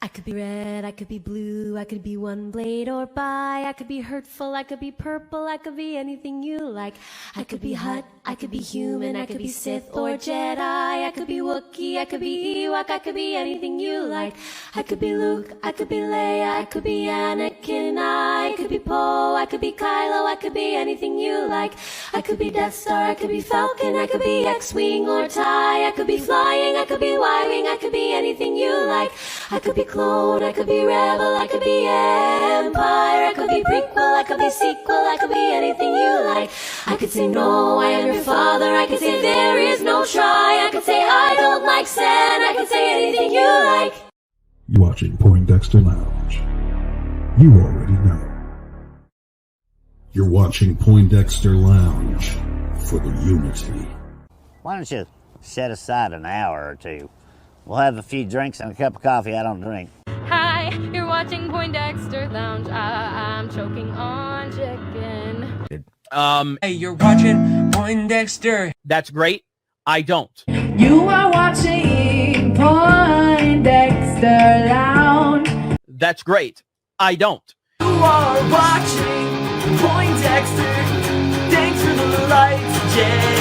I could be red, I could be blue, I could be one blade or bi, I could be hurtful, I could be purple, I could be anything you like. I could be Hutt, I could be human, I could be Sith or Jedi, I could be Wookiee, I could be Ewok, I could be anything you like. I could be Luke, I could be Leia, I could be Anakin, I could be Poe, I could be Kylo, I could be anything you like. I could be Death Star, I could be Falcon, I could be X-Wing or TIE, I could be flying, I could be Y-Wing, I could be anything you like. I could be clone, I could be rebel, I could be empire, I could be prequel, I could be sequel, I could be anything you like. I could say no, I am your father, I could say there is no try, I could say I don't like sand, I could say anything you like. You're watching Poindexter Lounge. You already know. You're watching Poindexter Lounge for the unity. Why don't you set aside an hour or two? We'll have a few drinks and a cup of coffee. I don't drink. Hi, you're watching Poindexter Lounge. I'm choking on chicken. Hey, you're watching Poindexter. That's great. I don't. You are watching Poindexter Lounge. That's great. I don't. You are watching Poindexter. Thanks for the lights, Jay.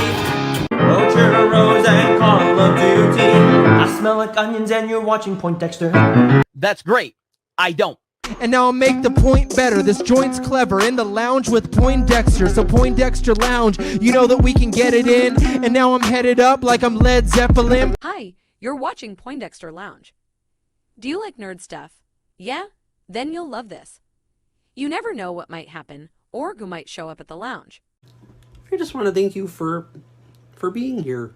Churros and Call of Duty. I smell like onions and you're watching Poindexter. That's great. I don't. And now I'll make the point better. This joint's clever. In the lounge with Poindexter. So Poindexter Lounge, you know that we can get it in. And now I'm headed up like I'm Led Zeppelin. Hi, you're watching Poindexter Lounge. Do you like nerd stuff? Yeah? Then you'll love this. You never know what might happen or who might show up at the lounge. I just want to thank you for being here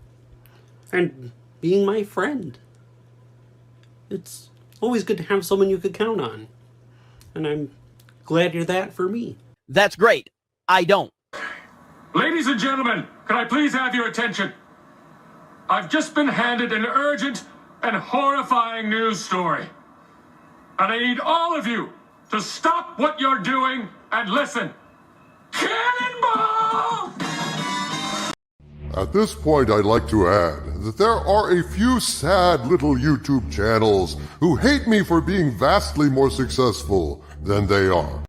and being my friend. It's always good to have someone you could count on. And I'm glad you're that for me. That's great. I don't. Ladies and gentlemen, can I please have your attention? I've just been handed an urgent and horrifying news story. And I need all of you to stop what you're doing and listen. Cannonball! At this point, I'd like to add that there are a few sad little YouTube channels who hate me for being vastly more successful than they are.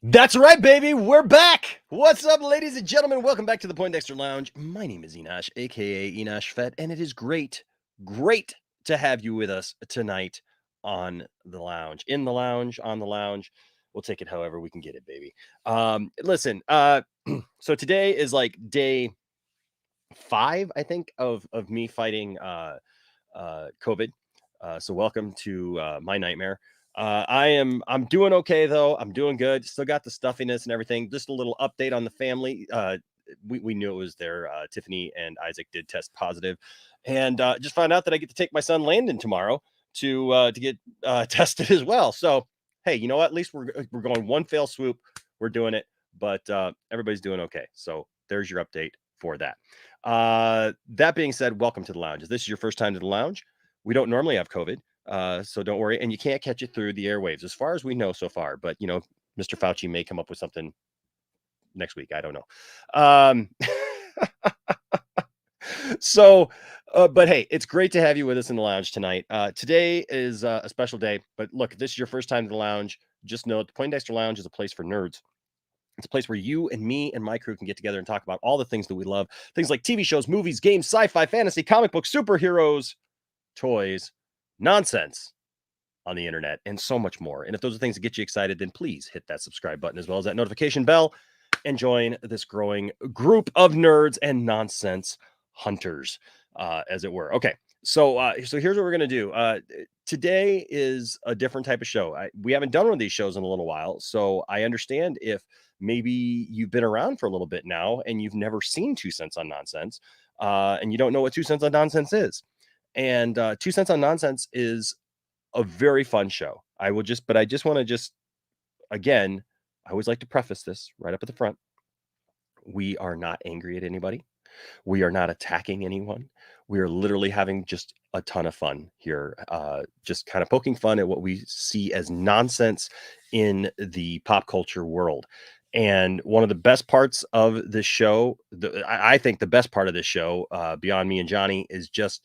That's right, baby. We're back. What's up, ladies and gentlemen? Welcome back to the Poindexter Lounge. My name is Enosh, aka Enosh Fett, and it is great to have you with us tonight on the lounge, in the lounge, on the lounge. We'll take it however we can get it, baby. Listen, so today is like day 5, I think, of me fighting COVID. So welcome to my nightmare. I'm doing okay though. I'm doing good. Still got the stuffiness and everything. Just a little update on the family. We knew it was there. Tiffany and Isaac did test positive, and just found out that I get to take my son Landon tomorrow to get tested as well. So hey, you know what? At least we're going one fell swoop. We're doing it, but everybody's doing okay. So there's your update for that. That being said, welcome to the lounge. If this is your first time to the lounge, we don't normally have COVID. So don't worry, and you can't catch it through the airwaves as far as we know so far, but you know, Mr. Fauci may come up with something next week. I don't know. So, but hey, it's great to have you with us in the lounge tonight. Today is a special day, but look, if this is your first time to the lounge, just know that the Poindexter Lounge is a place for nerds. It's a place where you and me and my crew can get together and talk about all the things that we love. Things like TV shows, movies, games, sci-fi, fantasy, comic books, superheroes, toys, nonsense on the internet, and so much more. And if those are things that get you excited, then please hit that subscribe button as well as that notification bell and join this growing group of nerds and nonsense hunters, as it were. Okay, so here's what we're going to do. Today is a different type of show. We haven't done one of these shows in a little while, so I understand if maybe you've been around for a little bit now and you've never seen 2 Cents on Nonsense, and you don't know what 2 Cents on Nonsense is. And 2 Cents on Nonsense is a very fun show. I just want to again, I always like to preface this right up at the front. We are not angry at anybody. We are not attacking anyone. We are literally having just a ton of fun here, just kind of poking fun at what we see as nonsense in the pop culture world. And one of the best parts of this show, I think the best part of this show, beyond me and Johnny, is just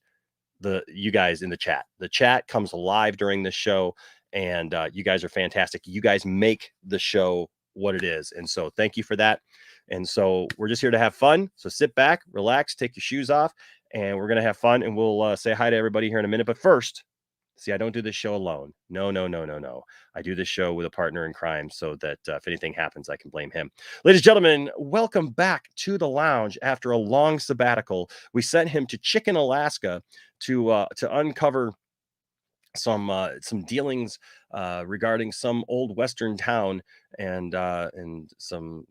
you guys in the chat. The chat comes alive during this show, and you guys are fantastic. You guys make the show what it is. And so thank you for that. And so we're just here to have fun. So sit back, relax, take your shoes off, and we're going to have fun. And we'll say hi to everybody here in a minute. But first, see, I don't do this show alone. No. I do this show with a partner in crime so that if anything happens, I can blame him. Ladies and gentlemen, welcome back to the lounge after a long sabbatical. We sent him to Chicken, Alaska to uncover some dealings regarding some old Western town and some,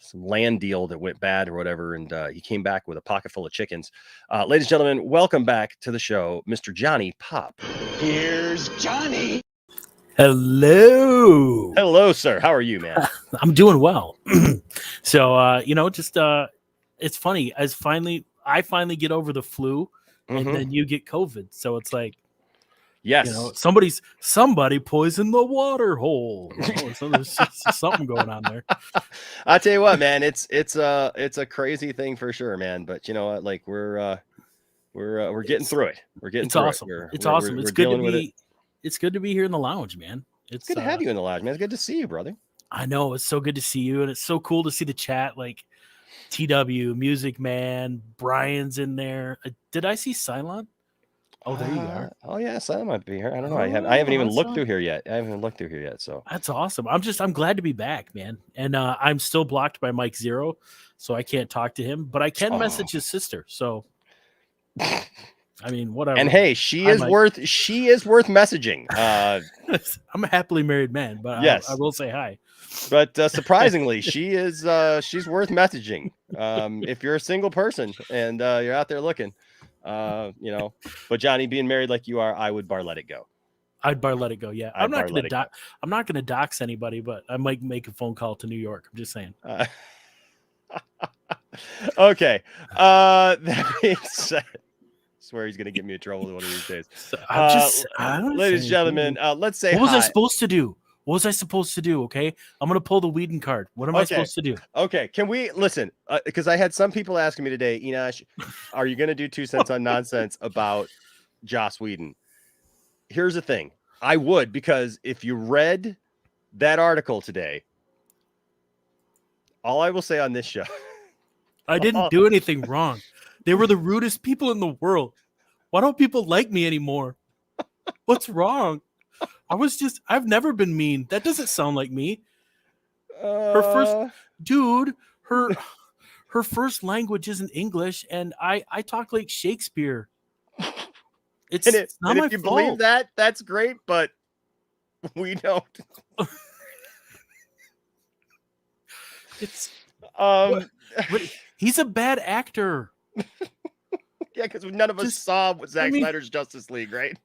some land deal that went bad or whatever. And he came back with a pocket full of chickens. Ladies and gentlemen, welcome back to the show, Mr. Johnny Pop. Here's Johnny. Hello. Hello, sir. How are you, man? I'm doing well. So, it's funny. I finally get over the flu and then you get COVID. So it's like, yes, somebody poisoned the water hole. So there's something going on there. I tell you what, man, it's a crazy thing for sure, man. But you know what? Like we're getting through it. We're getting through awesome. it. It's awesome. It's good to be. It's good to be here in the lounge, man. It's good to have you in the lounge, man. It's good to see you, brother. I know, it's so good to see you, and it's so cool to see the chat. Like TW, Music Man, Brian's in there. Did I see Cylon? Oh, there you are. Oh yeah, Cylon might be here. I don't know. I haven't even looked through here yet. So that's awesome. I'm glad to be back, man. And I'm still blocked by Mike Zero, so I can't talk to him. But I can message his sister. So. I mean, whatever. And hey, she is worth messaging. I'm a happily married man, but yes, I will say hi. But surprisingly, she's worth messaging. If you're a single person and you're out there looking, But Johnny, being married like you are, I would bar let it go. I'd bar let it go. Yeah, I'm not gonna dox anybody, but I might make a phone call to New York. I'm just saying. Okay. That being said. Swear he's gonna get me in trouble one of these days. Ladies and gentlemen, let's say what was I supposed to do? Okay, I'm gonna pull the Whedon card. What am I supposed to do? Okay, can we listen? Because I had some people asking me today, Enosh, are you gonna do 2 Cents on Nonsense about Joss Whedon? Here's the thing, I would, because if you read that article today, all I will say on this show, I didn't do anything wrong. They were the rudest people in the world. Why don't people like me anymore? What's wrong? I've never been mean. That doesn't sound like me. Her first language isn't English, and I talk like Shakespeare. It's not my if you fault. believe that, that's great, but we don't. He's a bad actor. Yeah, because none of us saw Zack Snyder's Justice League, right?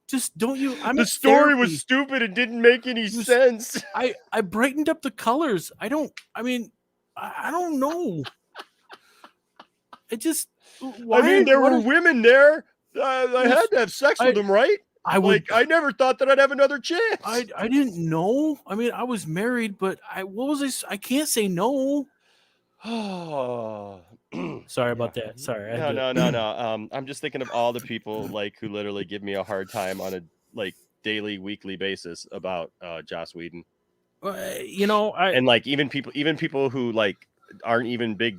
Just don't you? The story was stupid and didn't make any sense. I brightened up the colors. I don't know. There were women there. I had to have sex with them, right? I never thought that I'd have another chance. I didn't know. I mean, I was married, but I can't say no. Oh. Sorry about that. Sorry. No. I'm just thinking of all the people who literally give me a hard time on daily, weekly basis about Joss Whedon. You know, and like even people who like aren't even big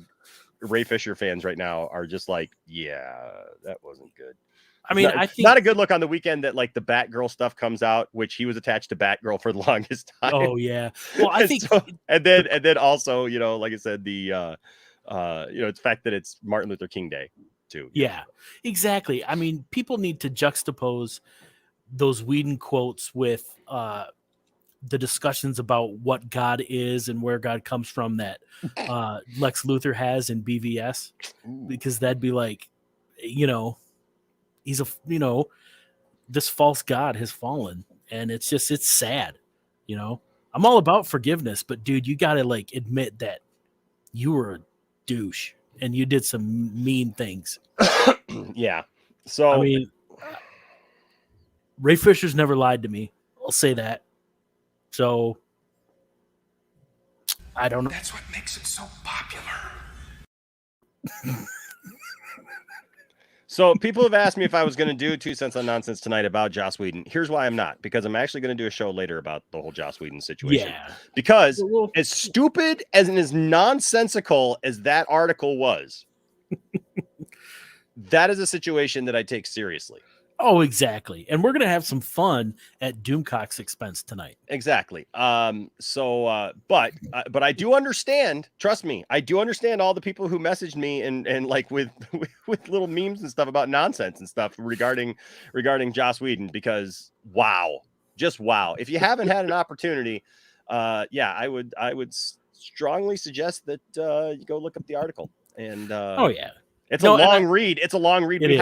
Ray Fisher fans right now are just like, yeah, that wasn't good. I mean, I think not a good look on the weekend that like the Batgirl stuff comes out, which he was attached to Batgirl for the longest time. Oh yeah. Well, I think and then also, you know, like I said, the you know, the fact that it's Martin Luther King Day too. Yeah, exactly. I mean, people need to juxtapose those Whedon quotes with the discussions about what God is and where God comes from that Lex Luthor has in BVS, because that'd be like, you know, he's this false God has fallen, and it's sad, you know. I'm all about forgiveness, but dude, you gotta like admit that you were a douche and you did some mean things. Yeah. So I mean, Ray Fisher's never lied to me. I'll say that. So I don't know. That's what makes it so popular. So people have asked me if I was going to do 2 Cents on Nonsense tonight about Joss Whedon. Here's why I'm not, because I'm actually going to do a show later about the whole Joss Whedon situation. Yeah. Because as stupid and as nonsensical as that article was, that is a situation that I take seriously. Oh, exactly. And we're going to have some fun at Doomcock's expense tonight. Exactly. But I do understand, trust me, I do understand all the people who messaged me and like with little memes and stuff about nonsense and stuff regarding Joss Whedon, because wow, just wow. If you haven't had an opportunity, yeah, I would strongly suggest that you go look up the article. And oh yeah. It's a long read. It's a long read. We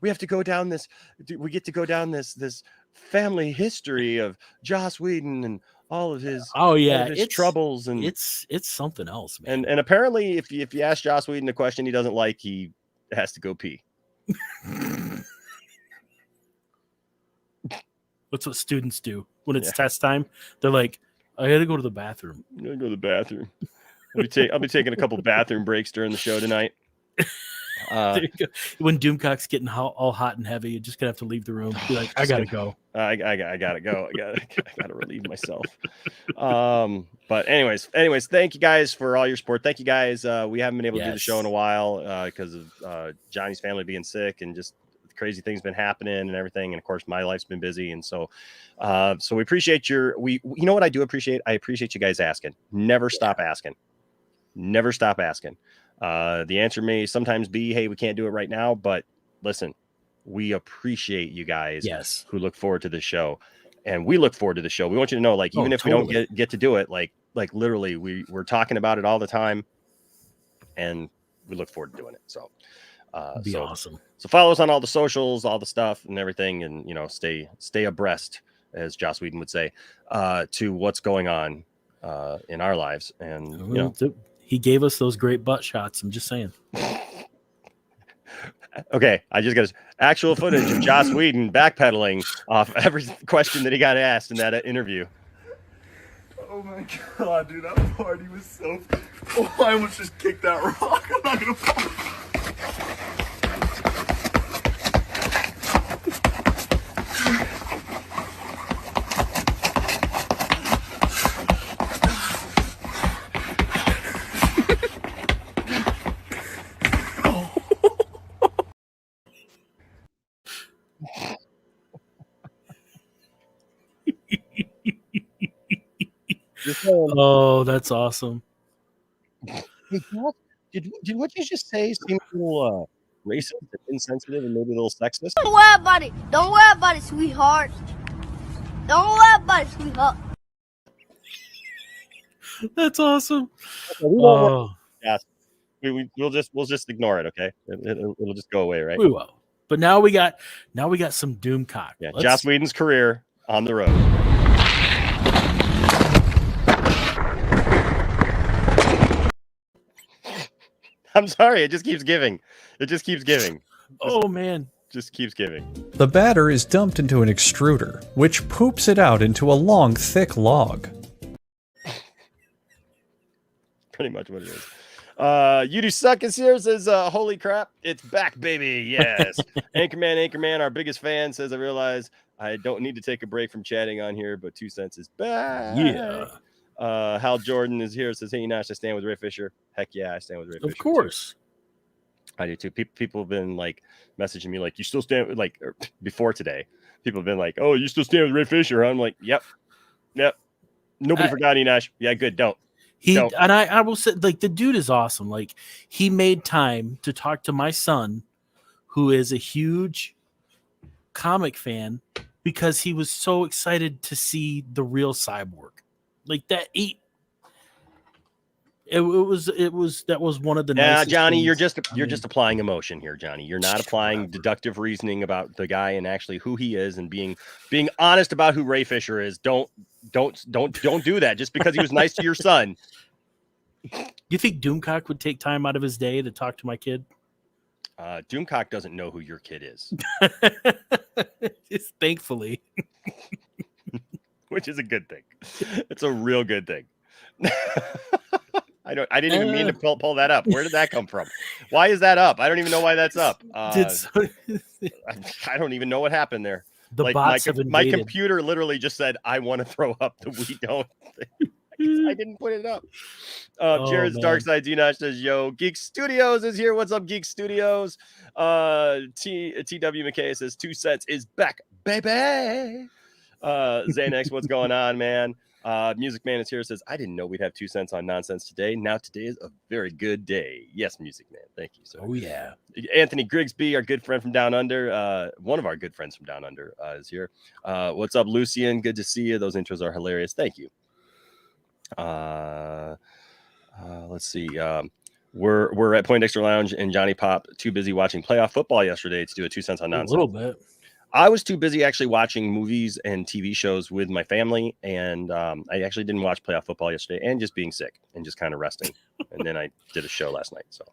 have to go down this. We get to go down this family history of Joss Whedon and all of his his troubles, and it's something else, man. And apparently, if you ask Joss Whedon a question he doesn't like, he has to go pee. That's what students do when it's test time. They're like, I got to go to the bathroom. I'm gonna go to the bathroom. I'll be taking a couple bathroom breaks during the show tonight. When Doomcock's getting all hot and heavy, you're just gonna have to leave the room. Be like, I gotta go. I gotta go. I gotta relieve myself. But anyways, thank you guys for all your support. Thank you guys. We haven't been able to do the show in a while because of Johnny's family being sick and just crazy things been happening and everything. And of course, my life's been busy, and so we appreciate you know what I do appreciate? I appreciate you guys asking. Never stop asking. Never stop asking. The answer may sometimes be, hey, we can't do it right now, but listen, we appreciate you guys who look forward to the show, and we look forward to the show. We want you to know, like, even if we don't get to do it, like literally we're talking about it all the time, and we look forward to doing it. So be awesome. So follow us on all the socials, all the stuff and everything, and you know, stay abreast, as Joss Whedon would say, to what's going on in our lives. And you know, he gave us those great butt shots. I'm just saying. Okay, I just got actual footage of Joss Whedon backpedaling off every question that he got asked in that interview. Oh my god, dude, that party was so... Oh, I almost just kicked that rock. I'm not gonna fall. Oh, that's awesome. Did what you just say seem a little racist and insensitive and maybe a little sexist? Don't worry about it. Don't worry about it, sweetheart. Don't worry about it, sweetheart. That's awesome. Okay, we'll just ignore it. Okay, it'll just go away, right? We will. But now we got some Doomcock. Yeah, Joss Whedon's career on the road. I'm sorry, it just keeps giving. Oh man. Just keeps giving. The batter is dumped into an extruder, which poops it out into a long, thick log. Pretty much what it is. You do suck is here, says holy crap, it's back, baby. Yes. Anchorman, our biggest fan, says I realize I don't need to take a break from chatting on here, but 2 cents is back. Yeah. Hal Jordan is here. Says, hey, Nash, I stand with Ray Fisher. Heck yeah, I stand with Ray Fisher. Of course. Too. I do too. People have been like messaging me like, you still stand with, like, before today. People have been like, oh, you still stand with Ray Fisher? Huh? I'm like, yep. Nobody forgot you, Nash. Yeah, good. Don't. And I will say, like, the dude is awesome. Like, he made time to talk to my son, who is a huge comic fan, because he was so excited to see the real Cyborg. Like that, that was one of the nicest Johnny, things. you're just applying emotion here, Johnny. You're not applying deductive reasoning about the guy and actually who he is and being honest about who Ray Fisher is. Don't do that just because he was nice to your son. You think Doomcock would take time out of his day to talk to my kid? Doomcock doesn't know who your kid is. Just thankfully. Which is a good thing. It's a real good thing. I didn't even mean to pull that up. Where did that come from? Why is that up? I don't even know why that's up. I don't even know what happened there. My computer literally just said, I want to throw up the we don't thing. I didn't put it up. Jared's Darkside Dinosh says, yo, Geek Studios is here. What's up, Geek Studios? TW McKay says 2 cents is back, baby. Xanax, what's going on, man? Music Man is here, says, I didn't know we'd have 2 cents on nonsense today. Now today is a very good day. Yes, Music Man. Thank you, sir. Oh, yeah. Anthony Grigsby, our good friend from down under, one of our good friends from down under is here. What's up, Lucian? Good to see you. Those intros are hilarious. Thank you. Let's see. We're at Poindexter Lounge, and Johnny Pop too busy watching playoff football yesterday to do a 2 cents on nonsense. A little bit. I was too busy actually watching movies and TV shows with my family, and I actually didn't watch playoff football yesterday, and just being sick and just kind of resting. And then I did a show last night. So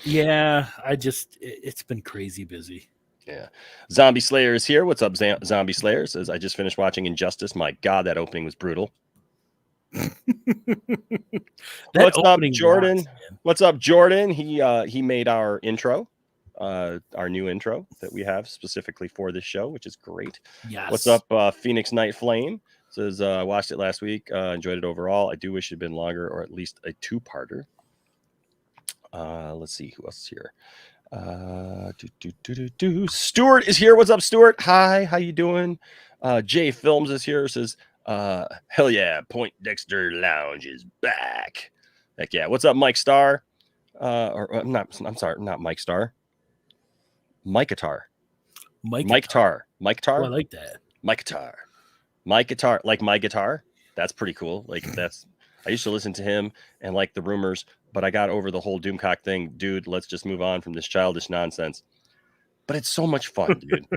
yeah, it's been crazy busy. Yeah. Zombie Slayer is here. What's up, Zombie Slayer? Says, I just finished watching Injustice. My God, that opening was brutal. What's up, Jordan? What's up, Jordan? He made our intro, our new intro that we have specifically for this show, which is great. Yes. What's up, Phoenix Night Flame? Says, I watched it last week, enjoyed it overall. I do wish it had been longer, or at least a 2-parter. Let's see who else is here. Stuart is here. What's up, Stuart? Hi, how you doing? Jay Films is here. Says, hell yeah, Poindexter Lounge is back. Heck yeah. What's up, Mike Starr? I'm sorry, not Mike Starr. Mike Guitar. Mike Tar. Mike Tar. Oh, I like that. Mike Guitar. Mike Guitar, like my guitar. That's pretty cool. Like I used to listen to him and like the rumors, but I got over the whole Doomcock thing. Dude, let's just move on from this childish nonsense. But it's so much fun, dude.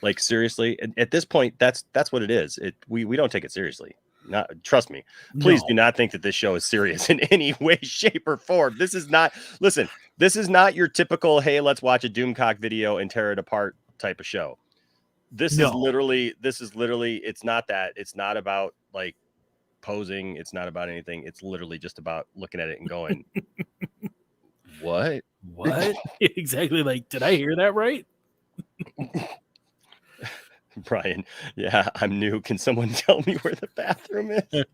Like, seriously, at this point, that's what it is. We don't take it seriously. Trust me. Please do not think that this show is serious in any way, shape, or form. This is not your typical, hey, let's watch a Doomcock video and tear it apart type of show. This is literally, it's not that. It's not about like posing. It's not about anything. It's literally just about looking at it and going, what? Exactly. Like, did I hear that right? Brian, yeah, I'm new. Can someone tell me where the bathroom is?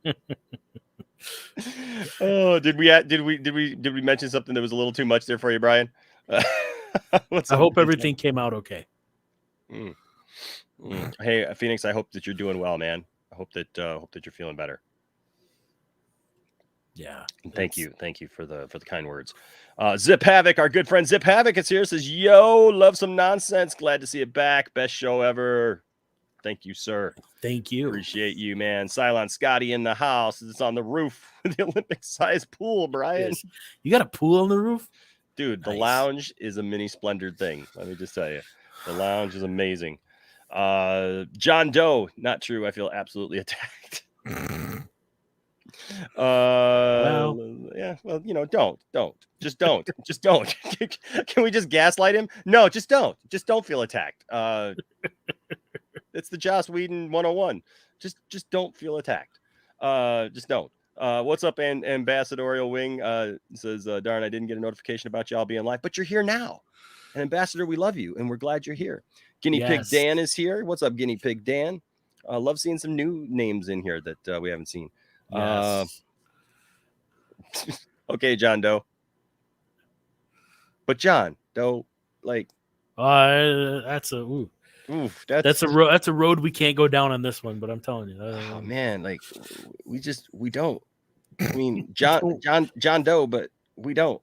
Oh, did we mention something that was a little too much there for you, Brian? I hope everything came out okay. Hey, Phoenix, I hope that you're doing well, man. I hope that you're feeling better. Yeah. And thank you for the kind words. Zip Havoc, our good friend Zip Havoc is here. Says, yo, love some nonsense. Glad to see it back. Best show ever. Thank you, sir. Thank you. Appreciate you, man. Cylon Scotty in the house. It's on the roof of the Olympic-sized pool, Brian. You got a pool on the roof? Dude, the lounge is a mini splendid thing. Let me just tell you. The lounge is amazing. John Doe, not true. I feel absolutely attacked. Well, just don't. Can we just gaslight him? No, just don't feel attacked. It's the Joss Whedon 101. Just don't feel attacked. Just don't. What's up, Ambassadorial Wing? Says, darn, I didn't get a notification about y'all being live, but you're here now. And Ambassador, we love you, and we're glad you're here. Guinea Pig Yes. Dan is here. What's up, Guinea Pig Dan? Love seeing some new names in here that we haven't seen. Yes. Okay, John Doe. But John Doe, like, That's a oof, that's a road we can't go down on this one. But I'm telling you, oh man, like we don't. I mean, John Doe, but we don't.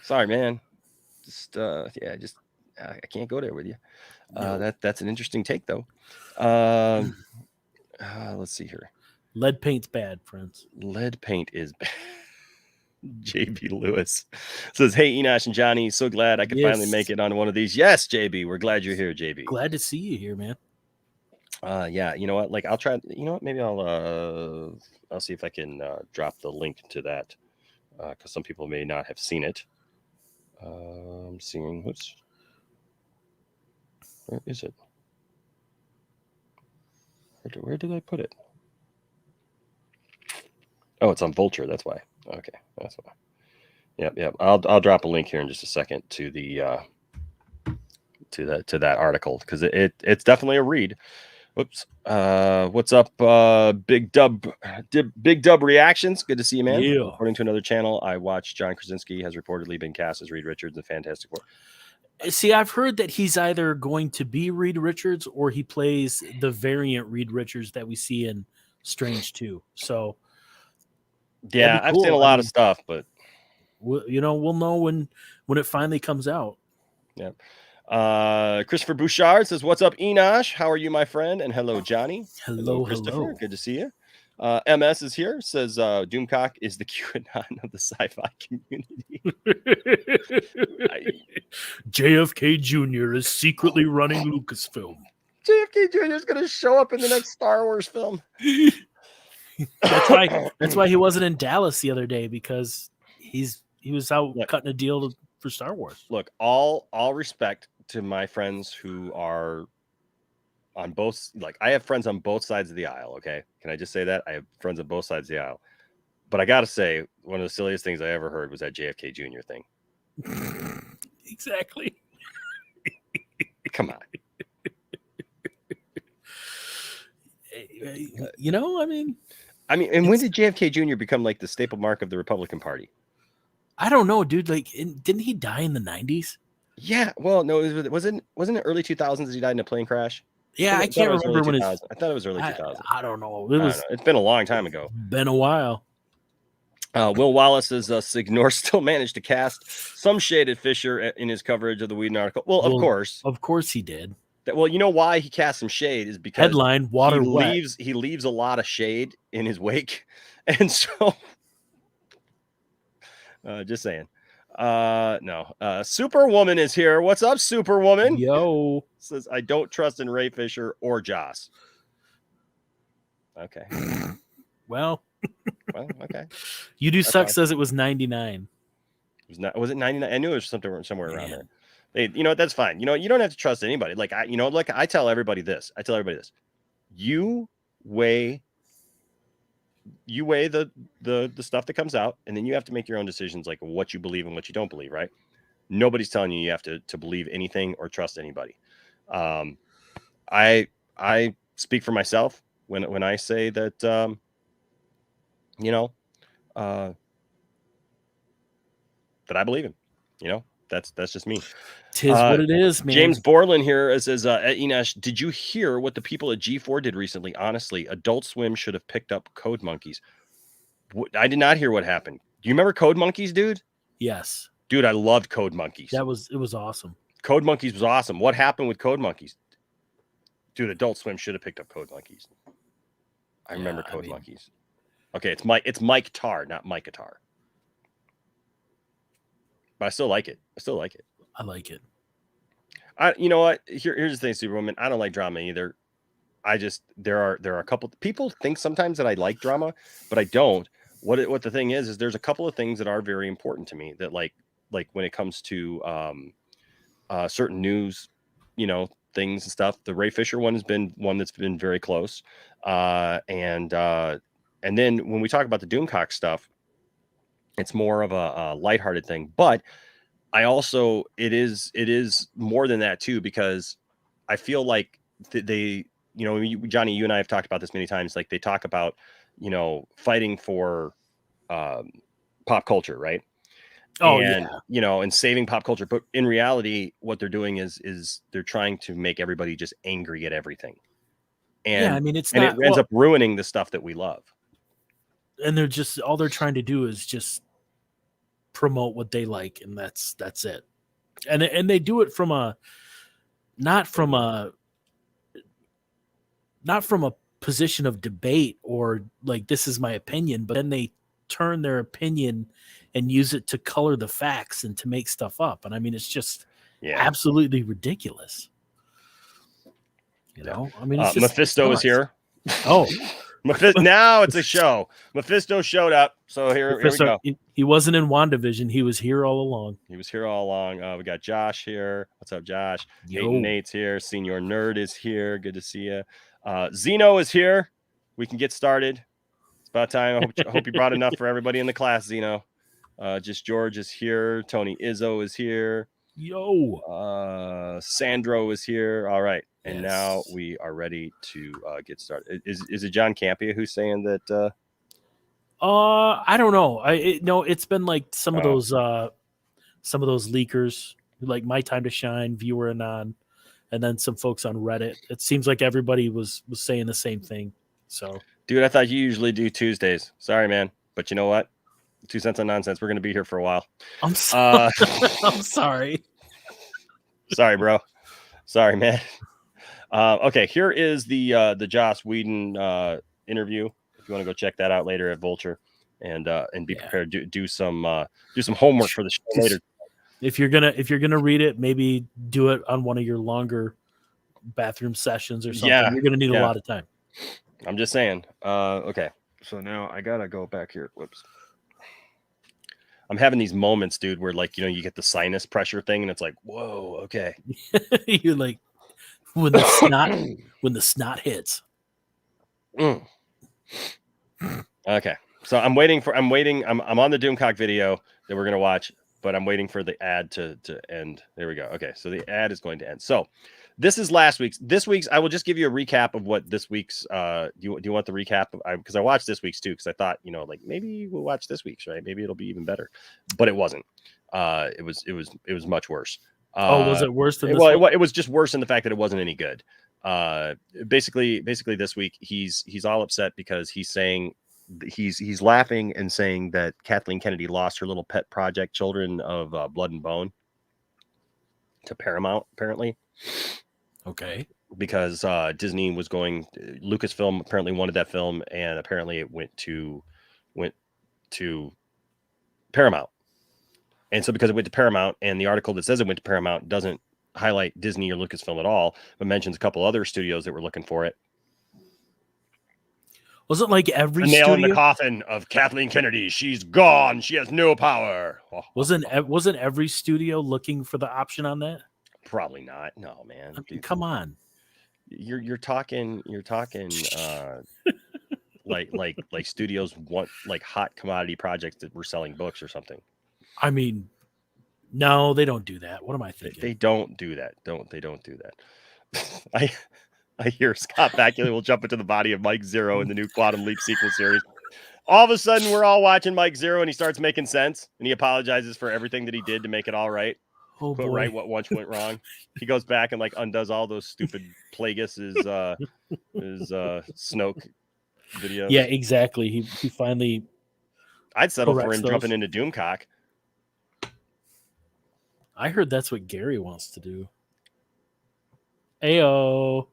Sorry, man. I can't go there with you. That's an interesting take, though. Let's see here. Lead paint's bad, friends. Lead paint is bad. JB Lewis says, "Hey, Enosh and Johnny, so glad I could finally make it on one of these." Yes, JB, we're glad you're here, JB. Glad to see you here, man. Yeah, you know what? Like, I'll try. You know what? Maybe I'll see if I can drop the link to that because some people may not have seen it. I'm seeing. Oops. Where is it? Where did I put it? Oh, it's on Vulture. That's why. Okay, that's why. Yep. I'll drop a link here in just a second to the to that article because it's definitely a read. Whoops. What's up, Big Dub Reactions? Good to see you, man. Yeah. According to another channel, I watched John Krasinski has reportedly been cast as Reed Richards in Fantastic Four. See, I've heard that he's either going to be Reed Richards or he plays the variant Reed Richards that we see in Strange 2. So, yeah, I've seen a lot of stuff, but we'll know when it finally comes out. Yep. Christopher Bouchard says, "What's up, Enosh? How are you, my friend?" And hello, Johnny. Hello, Christopher. hello. Good to see you. MS is here. Says Doomcock is the QAnon of the sci-fi community. JFK Jr. is secretly running Lucasfilm. JFK Jr. is going to show up in the next Star Wars film. That's why he wasn't in Dallas the other day because he was out cutting a deal for Star Wars. Look, all respect to my friends who are on both. Like, I have friends on both sides of the aisle. Okay, can I just say that I have friends on both sides of the aisle? But I got to say, one of the silliest things I ever heard was that JFK Jr. thing. Exactly. Come on. I mean, and when did JFK Jr. become like the staple mark of the Republican Party? I don't know, dude. Like, didn't he die in the 90s? Yeah. Well, no, wasn't it early 2000s he died in a plane crash? Yeah, I can't remember when I thought it was early 2000s. I don't know. It's been a long time ago. Been a while. Will Wallace says Signor still managed to cast some shade at Fisher in his coverage of the Whedon article. Well, of course he did. Well, you know why he cast some shade is because headline water he leaves a lot of shade in his wake, and so just saying. No. Superwoman is here. What's up, Superwoman? Yo. Says I don't trust in Ray Fisher or Joss. Okay. Well, okay. You Do Suck says it was 99. Was it 99? I knew it was somewhere around there. You know what? That's fine. You know, you don't have to trust anybody. Like I tell everybody this. You weigh the stuff that comes out, and then you have to make your own decisions, like what you believe and what you don't believe. Right? Nobody's telling you have to believe anything or trust anybody. I speak for myself when I say that. That I believe in. That's just me. Tis what it is, man. James Borland here says, Enosh, did you hear what the people at G4 did recently? Honestly, Adult Swim should have picked up Code Monkeys. I did not hear what happened. Do you remember Code Monkeys, dude? Yes. Dude, I loved Code Monkeys. It was awesome. Code Monkeys was awesome. What happened with Code Monkeys? Dude, Adult Swim should have picked up Code Monkeys. I remember Code Monkeys. Okay, it's Mike Tarr, not Mike Attar. But I still like it. I like it. You know what? Here's the thing, Superwoman. I don't like drama either. There are a couple people think sometimes that I like drama, but I don't. What the thing is there's a couple of things that are very important to me that like when it comes to certain news, things and stuff. The Ray Fisher one has been one that's been very close. And then when we talk about the Doomcock stuff, it's more of a lighthearted thing, but I also it is more than that too, because I feel like they, you know, Johnny, you and I have talked about this many times. Like they talk about, you know, fighting for pop culture, right? Oh, And yeah. you know, and saving pop culture, but in reality what they're doing is they're trying to make everybody just angry at everything, and Yeah, I mean, it's and not it ends well, up ruining the stuff that we love. and they're just all they're trying to do is just promote what they like, and that's it. And they do it from a not from a position of debate or like this is my opinion, but then they turn their opinion and use it to color the facts and to make stuff up. And I mean, it's just absolutely ridiculous. You know, I mean, it's just Mephisto is here. Oh, now it's a show. Mephisto showed up, so here we go. He wasn't in WandaVision. He was here all along. He was here all along. We got Josh here. What's up, Josh? Yo. Nate's here. Senior Nerd is here. Good to see you. Zeno is here. We can get started. It's about time. I hope you brought enough for everybody in the class, Zeno. Just George is here. Tony Izzo is here. Yo. Sandro is here. All right. And now we are ready to get started. Is it John Campia who's saying that? I don't know. No, it's been like some of those leakers, like My Time to Shine, Viewer Anon, and then some folks on Reddit. It seems like everybody was saying the same thing. So, dude, I thought you usually do Tuesdays. Sorry, man, but you know what? 2 cents on nonsense. We're gonna be here for a while. I'm sorry. I'm sorry. Sorry, bro. Sorry, man. Okay, here is the Joss Whedon interview. If you want to go check that out later at Vulture, and be prepared to do some homework for the show later. If you're gonna read it, maybe do it on one of your longer bathroom sessions or something. Yeah, you're gonna need a lot of time. I'm just saying. Okay, so now I gotta go back here. Whoops. I'm having these moments, dude, where like, you know, you get the sinus pressure thing, and it's like, whoa, okay. You're like when the snot hits. Okay, so I'm waiting. I'm on the Doomcock video that we're gonna watch, but I'm waiting for the ad to end. There we go. Okay, so the ad is going to end. So this is last week's. This week's, I will just give you a recap of what this week's. Do you want the recap? Because I watched this week's too, because I thought, you know, like maybe we'll watch this week's, right? Maybe it'll be even better, but it wasn't. It was much worse. Was it worse than this well? It was just worse in the fact that it wasn't any good. Basically this week he's all upset because he's saying he's laughing and saying that Kathleen Kennedy lost her little pet project, Children of Blood and Bone, to Paramount apparently. Okay. Because Disney was Lucasfilm apparently wanted that film, and apparently it went to Paramount. And so because it went to Paramount, and the article that says it went to Paramount doesn't highlight Disney or Lucasfilm at all, but mentions a couple other studios that were looking for it. Was it like every nail studio? in the coffin of Kathleen Kennedy? She's gone. She has no power. Wasn't every studio looking for the option on that? Probably not. No, man. I mean, come on. You're talking like studios want like hot commodity projects that were selling books or something. I mean, no, they don't do that. What am I thinking? They don't do that. They don't do that. I hear Scott Bakula will jump into the body of Mike Zero in the new Quantum Leap sequel series. All of a sudden, we're all watching Mike Zero, and he starts making sense, and he apologizes for everything that he did to make it all right. Oh, put boy. Right what once went wrong. He goes back and like undoes all those stupid Plagueis his Snoke videos. Yeah, exactly. He finally. I'd settle for him corrects those. jumping into Doomcock. I heard that's what Gary wants to do. Ayo.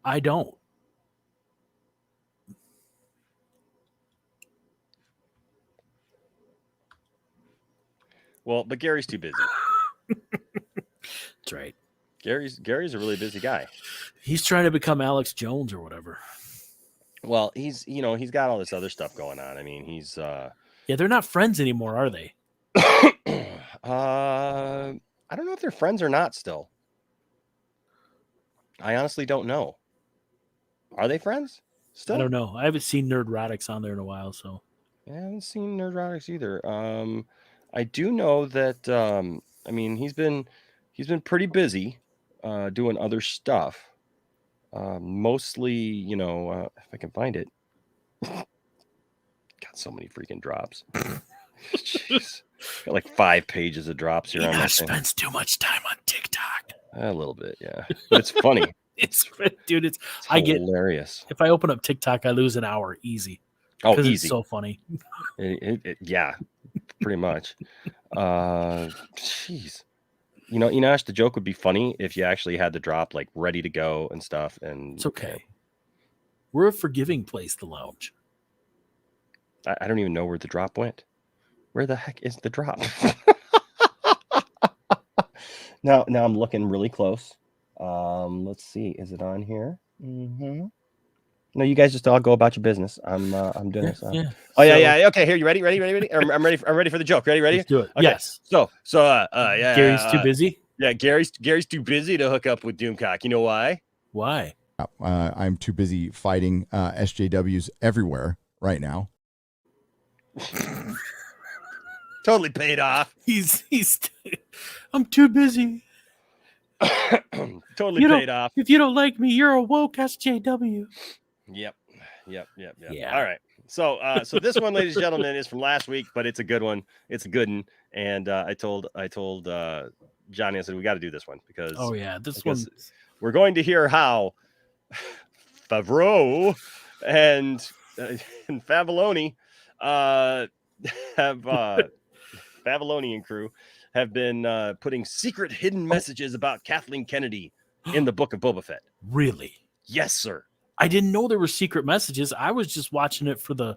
I don't. Well, but Gary's too busy. That's right. Gary's a really busy guy. He's trying to become Alex Jones or whatever. Well, he's got all this other stuff going on. I mean, he's yeah, they're not friends anymore, are they? I don't know if they're friends or not still. I honestly don't know. Are they friends still? I don't know. I haven't seen Nerdrotics on there in a while, so I haven't seen Nerdrotics either. I do know that I mean he's been pretty busy doing other stuff. Mostly, you know, if I can find it. Got so many freaking drops. Jeez. Got like 5 pages of drops here. Enosh spends too much time on TikTok. A little bit, yeah. But it's funny. Dude, it's I get hilarious. If I open up TikTok, I lose an hour easy. Oh, easy. It's so funny. Yeah, pretty much. Jeez. You know, Enosh, the joke would be funny if you actually had the drop like ready to go and stuff. And it's okay. We're a forgiving place, the lounge. I don't even know where the drop went. Where the heck is the drop? Now I'm looking really close. Let's see. Is it on here? Mm-hmm. No, you guys just all go about your business. I'm doing this. Yeah. Oh yeah. Okay, here. You ready? Ready? I'm ready. I'm ready for the joke. Ready? Let's do it. Okay. Yes. So yeah. Gary's too busy. Yeah, Gary's too busy to hook up with Doomcock. You know why? Why? I'm too busy fighting SJWs everywhere right now. Totally paid off. I'm too busy. Totally paid off. If you don't like me, you're a woke SJW. Yep. Yeah. All right. So this one, ladies and gentlemen, is from last week, but it's a good one. It's a good one. And I told Johnny, I said, we got to do this one because this one. We're going to hear how Favreau and Favaloni Favaloni and crew have been putting secret hidden messages about Kathleen Kennedy in the book of Boba Fett. Really? Yes, sir. I didn't know there were secret messages. I was just watching it for the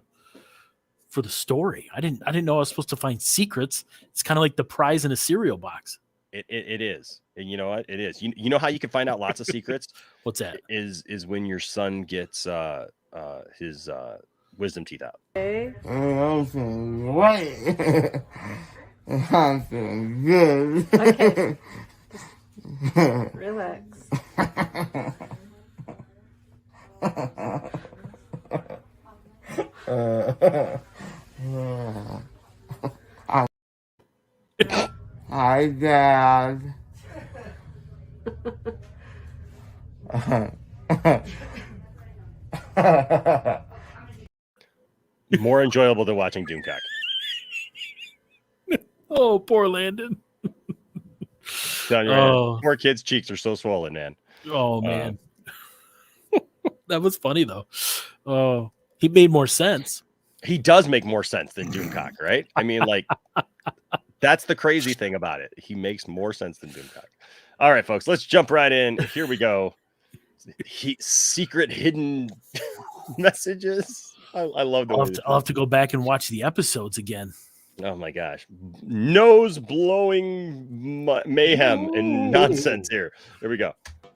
story. I didn't know I was supposed to find secrets. It's kind of like the prize in a cereal box. It is. And you know what? It is. You know how you can find out lots of secrets? What's that? Is when your son gets his wisdom teeth out. I'm feeling great. I'm feeling good. Okay. Relax. Hi, Dad. More enjoyable than watching Doomcock. Oh, poor Landon. Poor kid's cheeks are so swollen, man. Oh, man. That was funny, though. Oh, he made more sense. He does make more sense than Doomcock, right? I mean, like, that's the crazy thing about it. He makes more sense than Doomcock. All right, folks, let's jump right in. Here we go. Secret hidden messages. I love the I'll have to go back and watch the episodes again. Oh my gosh. Nose blowing mayhem and nonsense here. Here we go.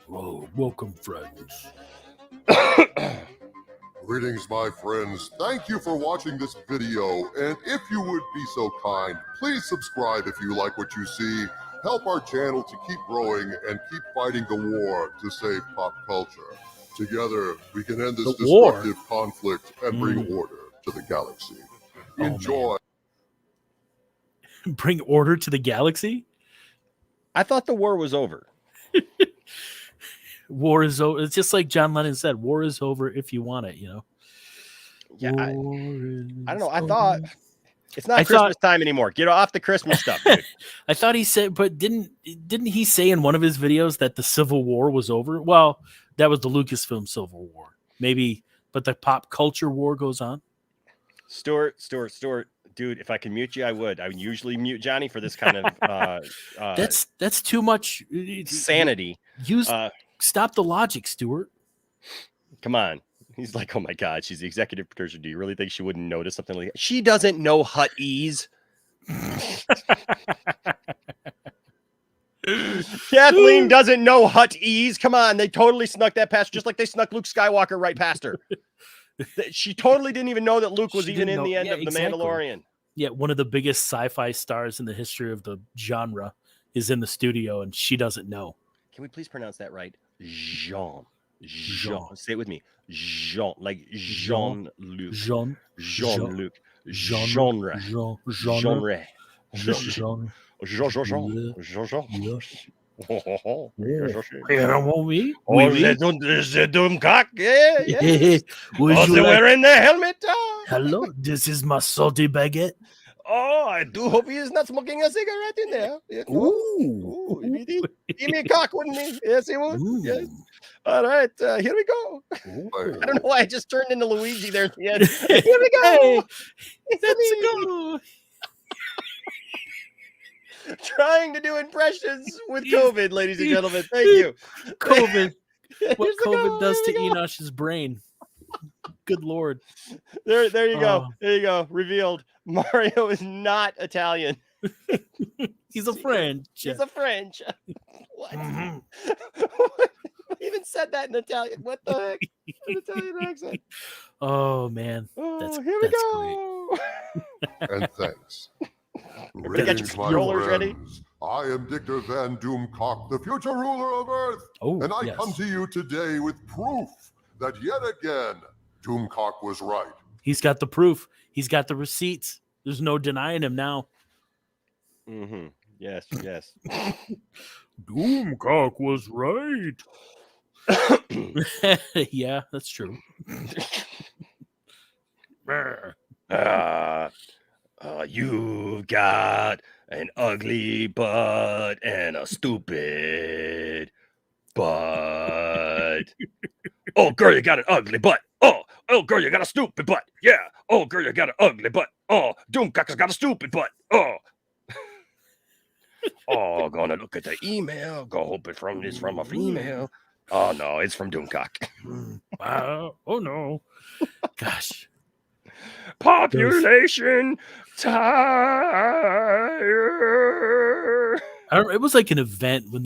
Whoa, welcome, friends. Greetings, my friends. Thank you for watching this video. And if you would be so kind, please subscribe if you like what you see. Help our channel to keep growing and keep fighting the war to save pop culture. Together, we can end this destructive conflict and bring order to the galaxy. Enjoy. Bring order to the galaxy? I thought the war was over. War is over. It's just like John Lennon said, war is over if you want it, you know? Yeah, I don't know. I thought it's not Christmas time anymore. Get off the Christmas stuff, dude. I thought he said, but didn't he say in one of his videos that the Civil War was over? Well, that was the Lucasfilm Civil War. Maybe, but the pop culture war goes on. Stuart. Dude, if I can mute you, I would. I would usually mute Johnny for this kind of that's too much sanity. Stop the logic, Stuart. Come on. He's like, oh my God, she's the executive producer. Do you really think she wouldn't notice something like that? She doesn't know Hutt-Ease. Kathleen doesn't know Hutt-Ease. Come on, they totally snuck that past, just like they snuck Luke Skywalker right past her. She totally didn't even know that Luke was even in the end of The Mandalorian. Yeah, one of the biggest sci-fi stars in the history of the genre is in the studio, and she doesn't know. Can we please pronounce that right? Jean. Say it with me. Jean, like Jean-Luc. Jean-Luc. genre. Genre. The Doomcock, yeah. Would Also you like... wearing the helmet. Hello, this is my salty baguette. Oh, I do hope he is not smoking a cigarette in there. Ooh. Give me a cock, wouldn't he? Yes, he would. Yes. All right, here we go. I don't know why I just turned into Luigi there at the end. Here we go. Hey, let's go. Trying to do impressions with COVID, ladies and gentlemen. Thank you. COVID. What COVID does to Enosh's brain. Good Lord. There you go. There you go. Revealed. Mario is not Italian. He's a French. He's a French. What? I even said that in Italian. What the heck? An Italian accent. Oh man. Here we go. And thanks. Greetings, my ready? I am Dictor Van Doomcock, the future ruler of Earth. And I come to you today with proof that yet again, Doomcock was right. He's got the proof. He's got the receipts. There's no denying him now. Mm-hmm. Yes. Doomcock was right. Yeah, that's true. You got an ugly butt and a stupid butt. Oh, girl, you got an ugly butt. Oh, girl, you got a stupid butt. Yeah. Oh, girl, you got an ugly butt. Oh, Doomcock's got a stupid butt. Oh. Oh, gonna look at the email. Go hope it's from a female. Oh no, it's from Doomcock. Oh no. Gosh. Population tire. It was like an event when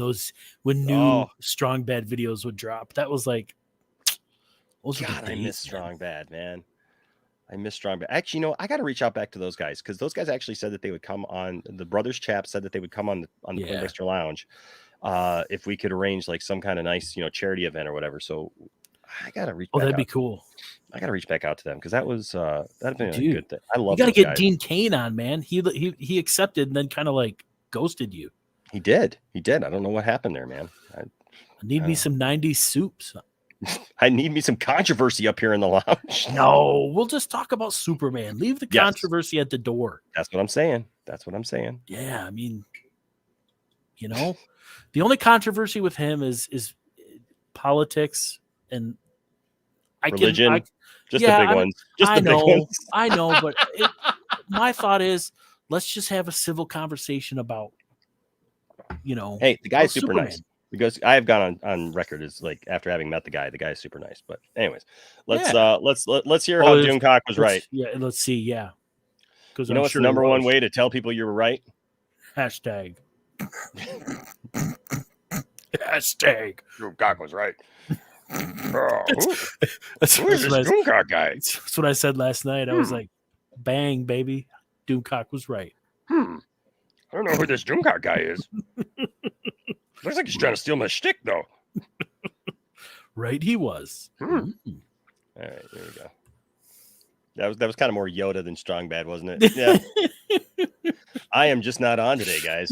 new Strong Bad videos would drop. That was like, God, I miss Strong Bad, man. I miss Strong Bad. Actually, I got to reach out back to those guys because those guys actually said that they would come on. The Brothers Chap said that they would come on the Poindexter Lounge if we could arrange like some kind of nice, charity event or whatever. So I got to reach. Oh, that'd be cool. I got to reach back out to them because that'd been a good thing. I love. You got to get Dean Cain on, man. He accepted and then kind of like ghosted you. He did. I don't know what happened there, man. I need me some 90s soups. I need me some controversy up here in the lounge. No, we'll just talk about Superman. Leave the controversy at the door. That's what I'm saying. Yeah, I mean, the only controversy with him is politics and religion. The big ones. Just I the big ones. I know, but my thought is let's just have a civil conversation about, Hey, the guy's super nice. Because I have gone on record as like after having met the guy is super nice. But anyways, let's hear how Doomcock was right. Yeah, let's see. Yeah, because what's the number one way to tell people you were right? Hashtag. Doomcock was right. That's who is this Doomcock guy? That's what I said last night. I was like, "Bang, baby, Doomcock was right." I don't know who this Doomcock guy is. Looks like he's trying to steal my shtick, though. Right, he was. All right, there we go. That was kind of more Yoda than Strong Bad, wasn't it? Yeah. I am just not on today, guys.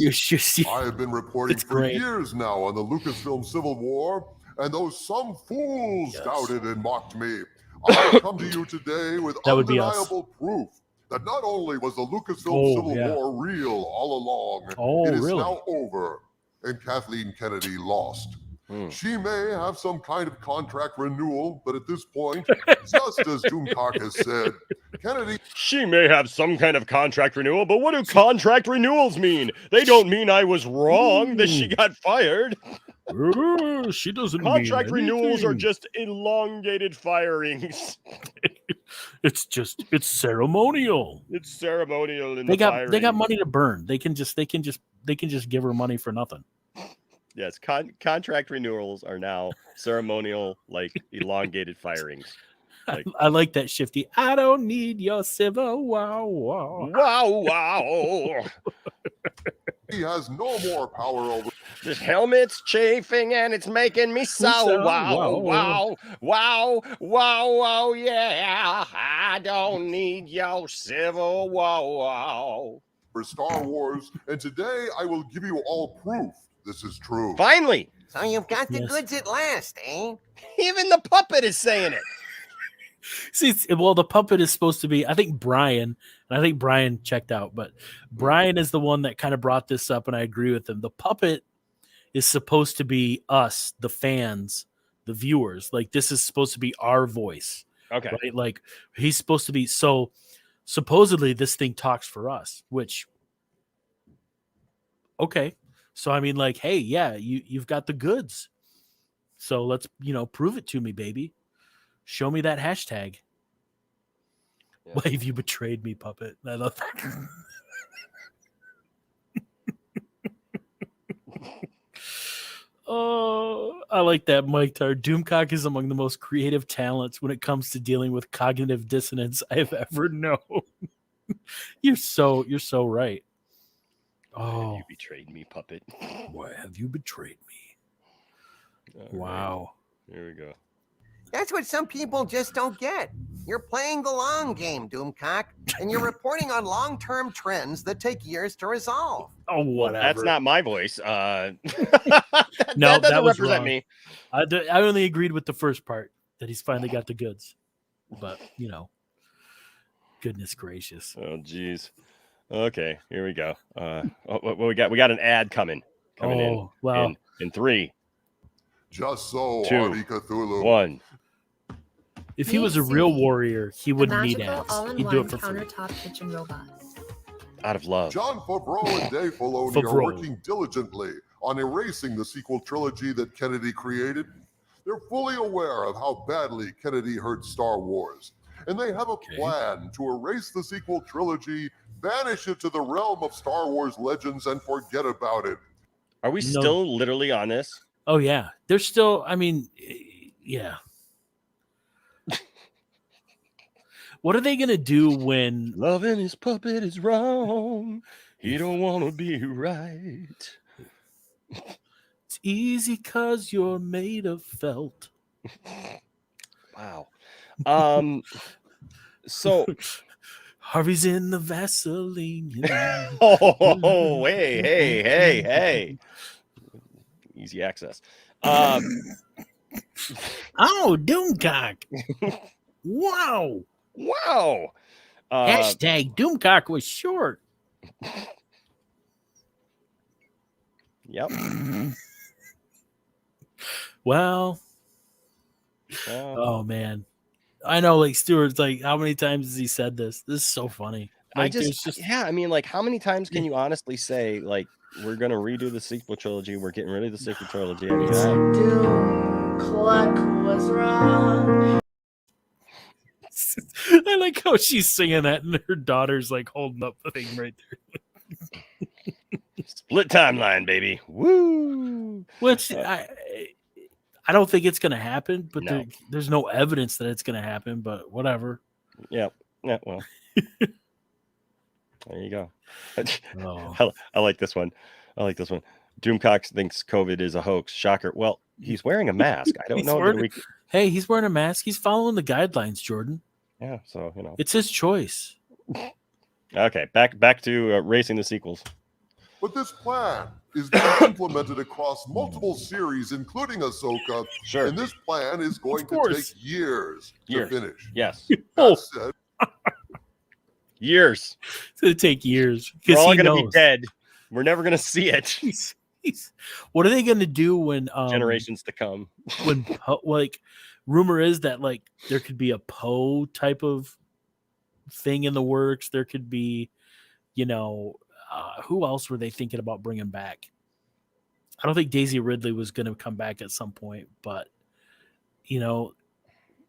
I have been reporting for years now on the Lucasfilm Civil War, and though some fools doubted and mocked me, I come to you today with undeniable proof that not only was the Lucasfilm Civil War real all along, it is now over. And Kathleen Kennedy lost. She may have some kind of contract renewal, but at this point, just as Doomcock has said, Kennedy... She may have some kind of contract renewal, but what do contract renewals mean? They don't mean I was wrong that she got fired. She doesn't Contract renewals are just elongated firings. It's ceremonial. It's ceremonial in they got money to burn. They can just give her money for nothing. Yes, contract renewals are now ceremonial, like elongated firings. Like, I like that, Shifty. I don't need your civil wow. He has no more power over. This helmet's chafing and it's making me so wow, yeah. I don't need your Civil War. For Star Wars, and today I will give you all proof this is true. Finally! So you've got the Yes. goods at last, eh? Even the puppet is saying it. See, well, the puppet is supposed to be, I think Brian checked out, but Brian is the one that kind of brought this up, and I agree with him. The puppet is supposed to be us, the fans, the viewers. Like, this is supposed to be our voice. Okay. Right? Like, he's supposed to be, so supposedly this thing talks for us, which, okay. So, I mean, like, hey, yeah, you've got the goods. So let's, prove it to me, baby. Show me that hashtag. Yeah. Why have you betrayed me, puppet? I love that. Oh, I like that, Mike Tar. Doomcock is among the most creative talents when it comes to dealing with cognitive dissonance I have ever known. You're so right. Oh, You betrayed me, puppet. why have you betrayed me? All Wow. right. Here we go. That's what some people just don't get. You're playing the long game, Doomcock, and you're reporting on long-term trends that take years to resolve. Oh, whatever. That's not my voice. No, that doesn't was represent wrong. me. I only agreed with the first part, that he's finally got the goods. But, goodness gracious. Oh, geez. Okay, here we go. What we got? We got an ad coming in. Well. In 3, Just so, 2, Artie Cthulhu. 1. If he was a real warrior, he wouldn't need magical ads. He'd do it for free. countertop kitchen robot. Out of love. John Favreau and Dave Filoni are Favreau. working diligently on erasing the sequel trilogy that Kennedy created. They're fully aware of how badly Kennedy hurt Star Wars, and they have a plan to erase the sequel trilogy, banish it to the realm of Star Wars legends, and forget about it. Are we still literally on this? Oh, yeah. They're still, yeah. What are they going to do when... Loving his puppet is wrong. He don't want to be right. It's easy because you're made of felt. Wow. So... Harvey's in the Vaseline. Oh, hey. Easy access. Oh, Doomcock. Wow. Hashtag Doomcock was short. Yep. Well. Oh, man. I know, like, Stewart's like, how many times has he said this? This is so funny. Like, I mean, like, how many times can you honestly say, like, we're going to redo the sequel trilogy, we're getting rid of the sequel trilogy? I mean, Doomcock was wrong. I like how she's singing that and her daughter's like holding up the thing right there. Split timeline, baby. Woo! Which I don't think it's going to happen, but there's no evidence that it's going to happen, but whatever. Yeah, well. There you go. Oh. I like this one. Doomcock thinks COVID is a hoax. Shocker. Well, he's wearing a mask. I don't know. Hey, he's wearing a mask. He's following the guidelines, Jordan. Yeah, so, It's his choice. Okay, back to racing the sequels. But this plan is being implemented across multiple series, including Ahsoka. Sure. And this plan is going to take years to finish. Yes. That said, Years. It's going to take years. We're all he going to be knows. dead. We're never going to see it. What are they going to do when generations to come? When like rumor is that like there could be a Poe type of thing in the works. There could be, who else were they thinking about bringing back? I don't think Daisy Ridley was going to come back at some point, but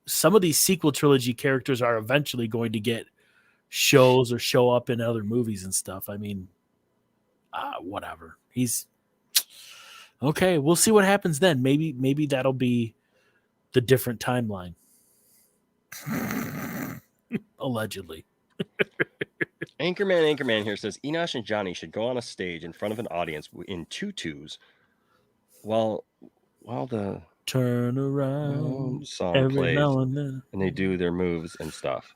some of these sequel trilogy characters are eventually going to get shows or show up in other movies and stuff. I mean, whatever. He's okay. We'll see what happens then. Maybe that'll be the different timeline. Allegedly. Anchorman here says Enosh and Johnny should go on a stage in front of an audience in tutus while the turn around song every plays now and then. and they do their moves and stuff.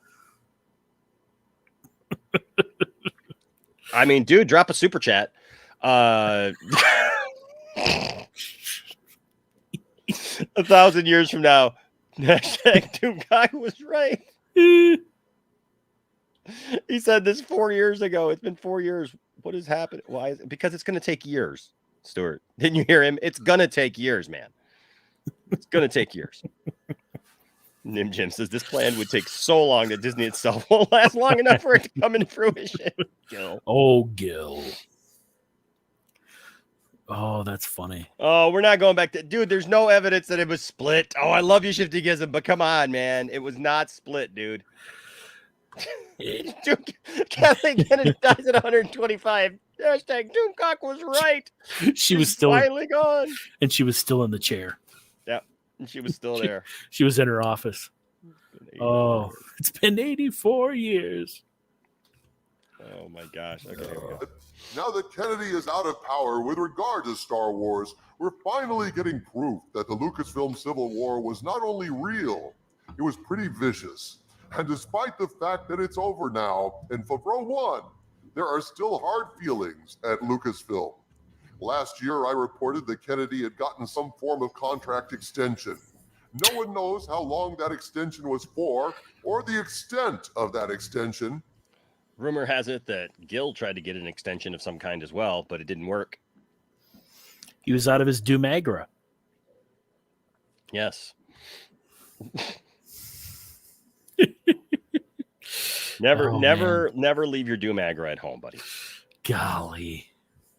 I mean, dude, drop a super chat. 1,000 years from now, hashtag Doomcock was right. He said this 4 years ago. It's been 4 years. What has happened? Why? Because it's going to take years, Stuart. Didn't you hear him? It's going to take years, man. It's going to take years. Nim Jim says this plan would take so long that Disney itself won't last long enough for it to come into fruition. Gil. Oh, Gil. Oh, that's funny. Oh, we're not going back to... Dude, there's no evidence that it was split. Oh, I love you, Shifty Gizm, but come on, man. It was not split, dude. Dude, Kathleen Kennedy dies at 125. Hashtag Doomcock was right. She was still finally gone. And she was still in the chair. Yeah, and she was still there. She was in her office. Oh, it's been 84 years. Oh, my gosh. Okay, here we go. Now that Kennedy is out of power with regard to Star Wars, we're finally getting proof that the Lucasfilm Civil War was not only real, it was pretty vicious. And despite the fact that it's over now, and Favreau won, there are still hard feelings at Lucasfilm. Last year, I reported that Kennedy had gotten some form of contract extension. No one knows how long that extension was for, or the extent of that extension. Rumor has it that Gil tried to get an extension of some kind as well, but it didn't work. He was out of his Doomagra. Yes. Never leave your Doomagra at home, buddy. Golly.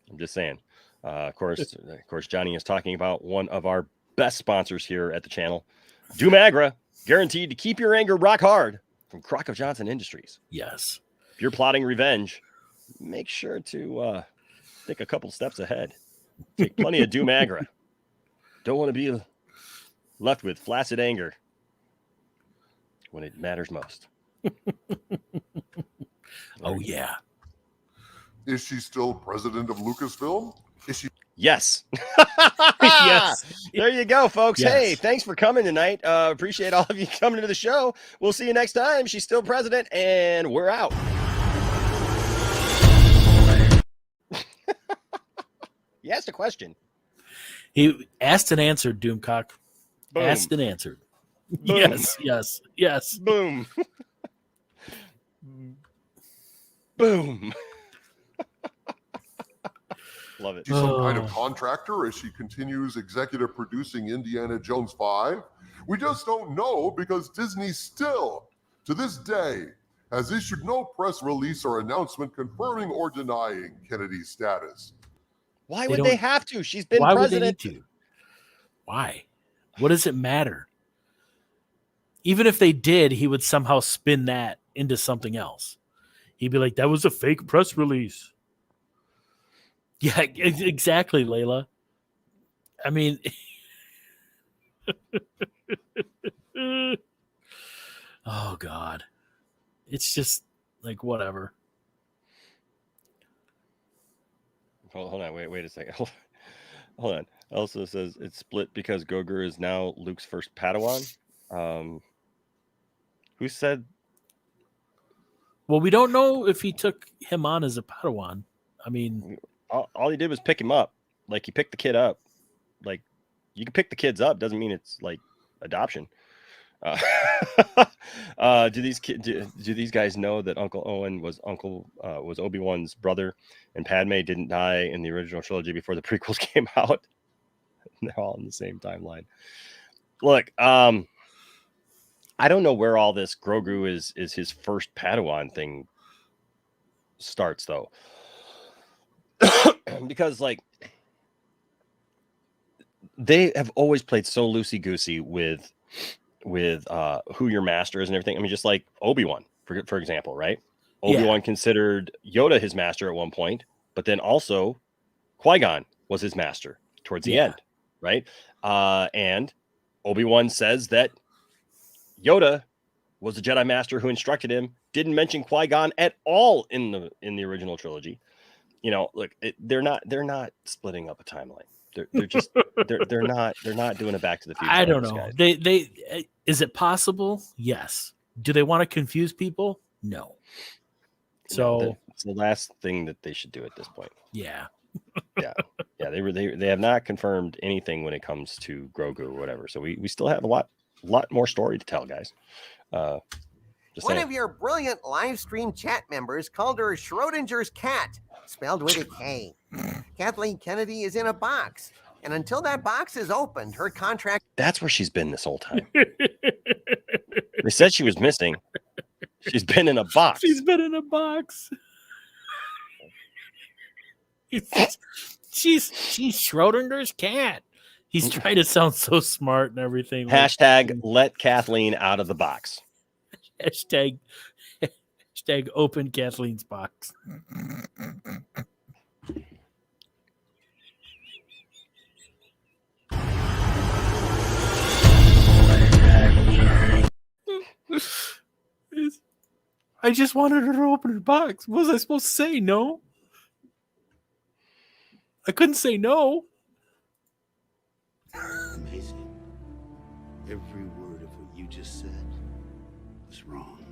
I'm just saying. Of course, Johnny is talking about one of our best sponsors here at the channel, Doomagra, guaranteed to keep your anger rock hard from Crockett Johnson Industries. Yes. If you're plotting revenge, make sure to think a couple steps ahead. Take plenty of Doomagra. Don't want to be left with flaccid anger when it matters most. Oh, yeah. Is she still president of Lucasfilm? Is she? Yes. Yes. There you go, folks. Yes. Hey, thanks for coming tonight. Appreciate all of you coming to the show. We'll see you next time. She's still president, and we're out. He asked a question. He asked and answered, Doomcock. Boom. Asked and answered. Boom. Yes. Boom. Boom. Love it. She's some kind of contractor as she continues executive producing Indiana Jones 5. We just don't know because Disney still, to this day, has issued no press release or announcement confirming or denying Kennedy's status. Why would they have to? She's been president. Would they need to? Why? What does it matter? Even if they did, he would somehow spin that into something else. He'd be like, that was a fake press release. Yeah, exactly, Layla. I mean, oh, God. It's just like, whatever. Hold on, wait a second. Hold on. Also says it's split because Gogur is now Luke's first Padawan. Who said? Well, we don't know if he took him on as a Padawan. I mean, all he did was pick him up. Like, he picked the kid up. Like, you can pick the kids up. Doesn't mean it's like adoption. Do these guys know that Uncle Owen was Obi-Wan's brother, and Padme didn't die in the original trilogy before the prequels came out? They're all in the same timeline. Look, I don't know where all this Grogu is his first Padawan thing starts, though. Because, like, they have always played so loosey-goosey with who your master is and everything. I mean, just like Obi-Wan, for example, right? Obi-Wan considered Yoda his master at one point, but then also Qui-Gon was his master towards the end, right? And Obi-Wan says that Yoda was the Jedi master who instructed him, didn't mention Qui-Gon at all in the original trilogy. You know, look, they're not splitting up a timeline. They're just they're not doing a Back to the Future. I don't know. They is it possible? Yes. Do they want to confuse people? No. So it's the last thing that they should do at this point. Yeah. Yeah. They have not confirmed anything when it comes to Grogu or whatever. So we still have a lot more story to tell, guys. One of your brilliant live stream chat members called her Schrodinger's cat, spelled with a K. Kathleen Kennedy is in a box, and until that box is opened, her contract. That's where she's been this whole time. They said she was missing. She's been in a box. She's been in a box. She's Schrodinger's cat. He's trying to sound so smart and everything. Hashtag let Kathleen out of the box. Hashtag open Kathleen's box. I just wanted her to open her box. What was I supposed to say? No? I couldn't say no. Amazing. Every word of what you just said was wrong.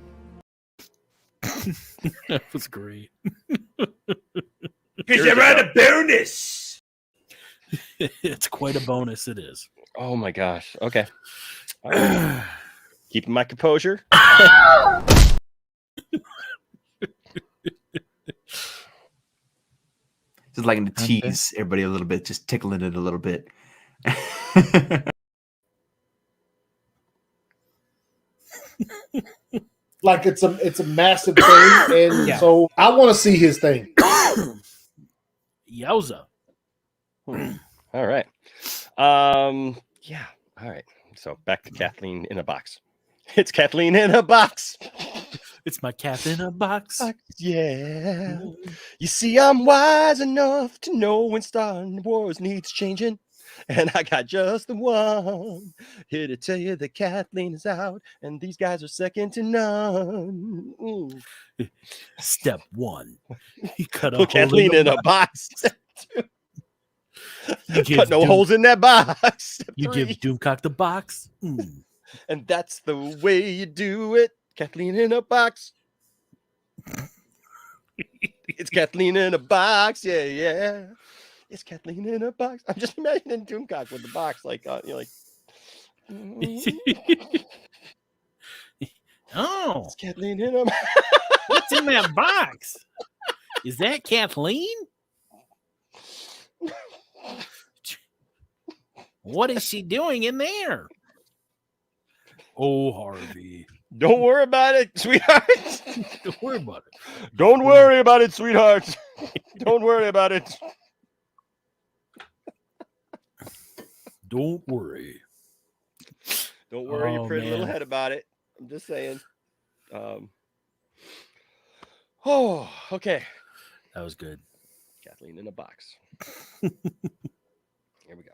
That was great. Because you're on a bonus. It's quite a bonus, it is. Oh my gosh. Okay. Keeping my composure. Just like to tease everybody a little bit, just tickling it a little bit. Like it's a massive thing, and so I want to see his thing. Yowza. All right. Yeah. All right. So back to Kathleen in a box. It's Kathleen in a box. It's my cat in a box. Yeah. You see, I'm wise enough to know when Star Wars needs changing. And I got just the one here to tell you that Kathleen is out and these guys are second to none. Step one. You cut Put Kathleen in a box. Cut no holes in that box. You give Doomcock the box. And that's the way you do it. Kathleen in a box. It's Kathleen in a box. Yeah, yeah. It's Kathleen in a box. I'm just imagining Doomcock with the box, like, like. Oh, it's Kathleen in a box. What's in that box? Is that Kathleen? What is she doing in there? Oh, Harvey. Don't worry about it, sweetheart. Don't worry about it. Don't worry about it, sweetheart. Don't worry about it. Don't worry. Don't worry your pretty little head about it. I'm just saying. Oh, okay. That was good. Kathleen in a box. Here we go.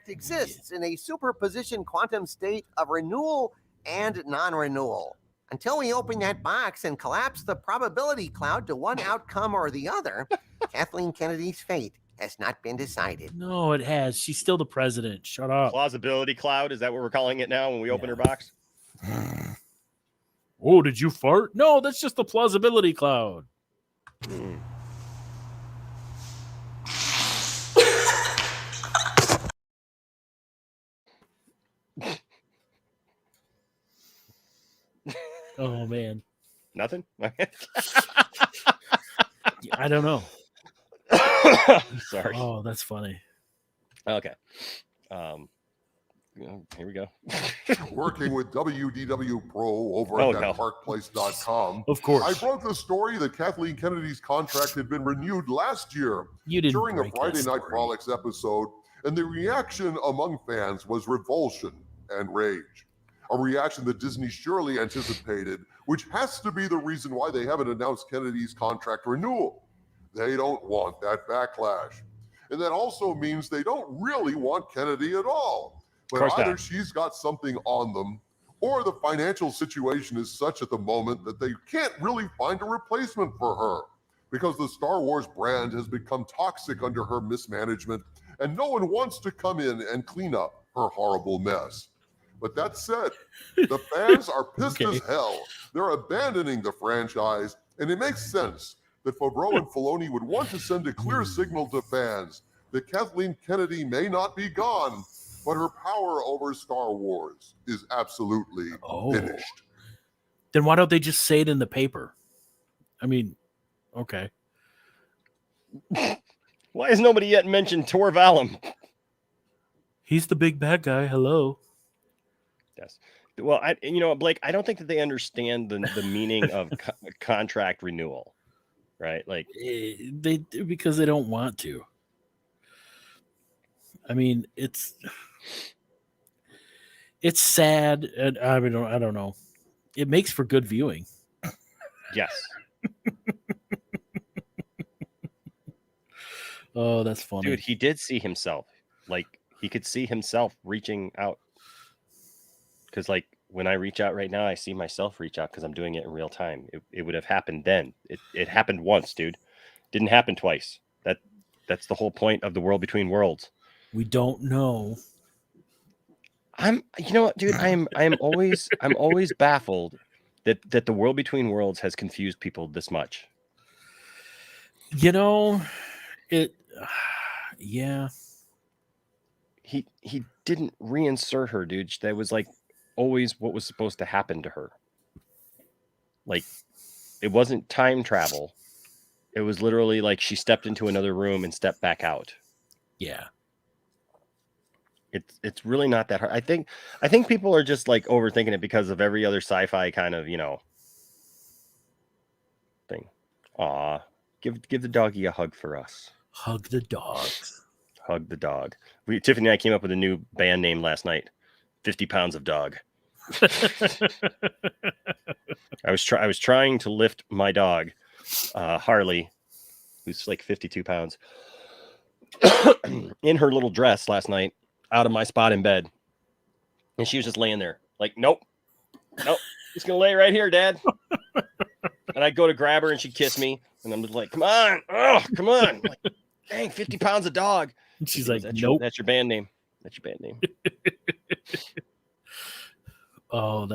Exists in a superposition quantum state of renewal and non-renewal. Until we open that box and collapse the probability cloud to one outcome or the other, Kathleen Kennedy's fate has not been decided. No, it has. She's still the president. Shut up. Plausibility cloud. Is that what we're calling it now when we open her box? Oh, did you fart? No, that's just the plausibility cloud. Oh, man. Nothing? I don't know. Sorry. Oh, that's funny. Okay. Here we go. Working with WDW Pro over at thatparkplace.com. Of course. I broke the story that Kathleen Kennedy's contract had been renewed last year during a Friday Night Frolics episode, and the reaction among fans was revulsion and rage. A reaction that Disney surely anticipated, which has to be the reason why they haven't announced Kennedy's contract renewal. They don't want that backlash. And that also means they don't really want Kennedy at all. But either she's got something on them, or the financial situation is such at the moment that they can't really find a replacement for her, because the Star Wars brand has become toxic under her mismanagement, and no one wants to come in and clean up her horrible mess. But that said, the fans are pissed as hell. They're abandoning the franchise, and it makes sense that Favreau and Filoni would want to send a clear signal to fans that Kathleen Kennedy may not be gone, but her power over Star Wars is absolutely finished. Then why don't they just say it in the paper? I mean, okay. Why has nobody yet mentioned Tor Valum? He's the big bad guy. Hello. Yes. Well, Blake, I don't think that they understand the meaning of contract renewal, right? Like because they don't want to. I mean, it's sad, and I don't know. It makes for good viewing. Yes. Oh, that's funny. Dude, he did see himself. Like, he could see himself reaching out. Because, like, when I reach out right now, I see myself reach out because I'm doing it in real time. It would have happened then. It happened once, dude. Didn't happen twice. That's the whole point of the world between worlds. We don't know. You know what, dude? I'm always baffled that the world between worlds has confused people this much. You know, yeah. He didn't reinsert her, dude. That was like always what was supposed to happen to her. Like, it wasn't time travel. It was literally like she stepped into another room and stepped back out. Yeah. It's really not that hard. I think people are just like overthinking it because of every other sci-fi kind of, thing. Aw, give the doggy a hug for us. Hug the dogs. Hug the dog. Tiffany and I came up with a new band name last night. 50 pounds of dog. I was trying to lift my dog, Harley, who's like 52 pounds, in her little dress last night, out of my spot in bed, and she was just laying there like, nope, just gonna lay right here, Dad. And I go to grab her and she kissed me, and I'm just like, come on, I'm like, dang, 50 pounds of dog. And she's like, nope, that's your band name. Oh,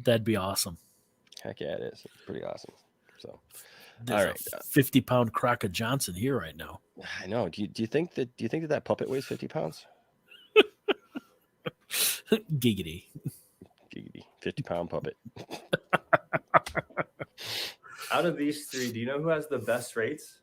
that'd be awesome. Heck yeah, it is. It's pretty awesome. So there's all right, 50-pound Crocker Johnson here right now. I know. Do you think that puppet weighs 50 pounds? Giggity. 50-pound puppet. Out of these three, do you know who has the best rates?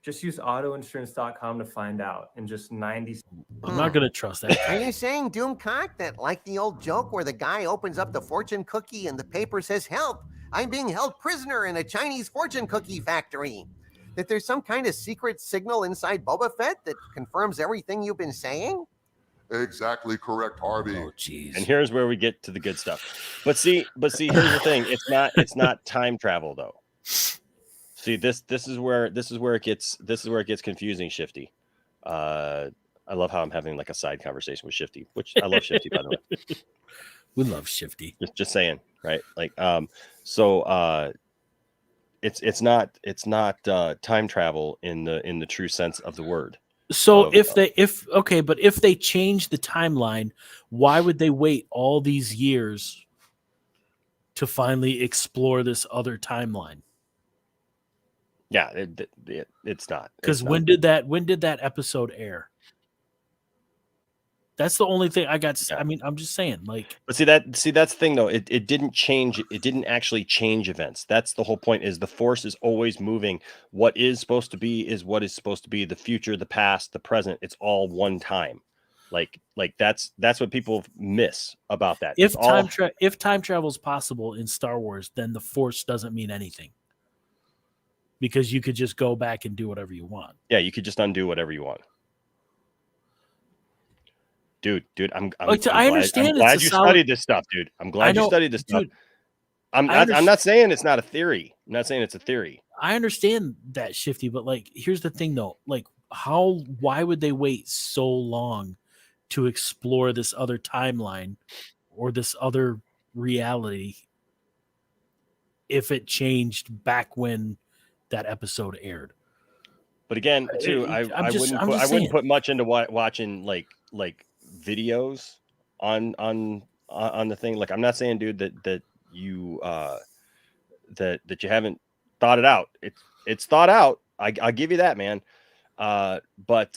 Just use autoinsurance.com to find out. In just 90. I'm not gonna trust that. Are you saying, Doomcock, that like the old joke where the guy opens up the fortune cookie and the paper says, "Help, I'm being held prisoner in a Chinese fortune cookie factory," that there's some kind of secret signal inside Boba Fett that confirms everything you've been saying? Exactly correct, Harvey. Oh, jeez. And here's where we get to the good stuff. But see, here's the thing. It's not time travel though. See, this is where it gets confusing, Shifty. I love how I'm having like a side conversation with Shifty, which I love Shifty, by the way. We love Shifty. Just saying, right? Like, so it's not time travel in the true sense of the word. So if they change the timeline, why would they wait all these years to finally explore this other timeline? Yeah, it's not. Because when did that episode air? That's the only thing I got. I mean, I'm just saying, like. But see that's the thing though. It didn't change. It didn't actually change events. That's the whole point. Is the Force is always moving. What is supposed to be is what is supposed to be. The future, the past, the present. It's all one time. Like that's what people miss about that. If time travel is possible in Star Wars, then the Force doesn't mean anything. Because you could just go back and do whatever you want. Yeah, you could just undo whatever you want. Dude, I'm glad you studied this stuff, dude. I'm glad you studied this stuff. I'm not saying it's not a theory. I'm not saying it's a theory. I understand that, Shifty, but like, here's the thing though. Like, why would they wait so long to explore this other timeline or this other reality if it changed back when that episode aired? But again, too, I wouldn't put much into watching like videos on the thing. Like, I'm not saying, dude, that you that you haven't thought it out. It's thought out. I'll give you that, man. But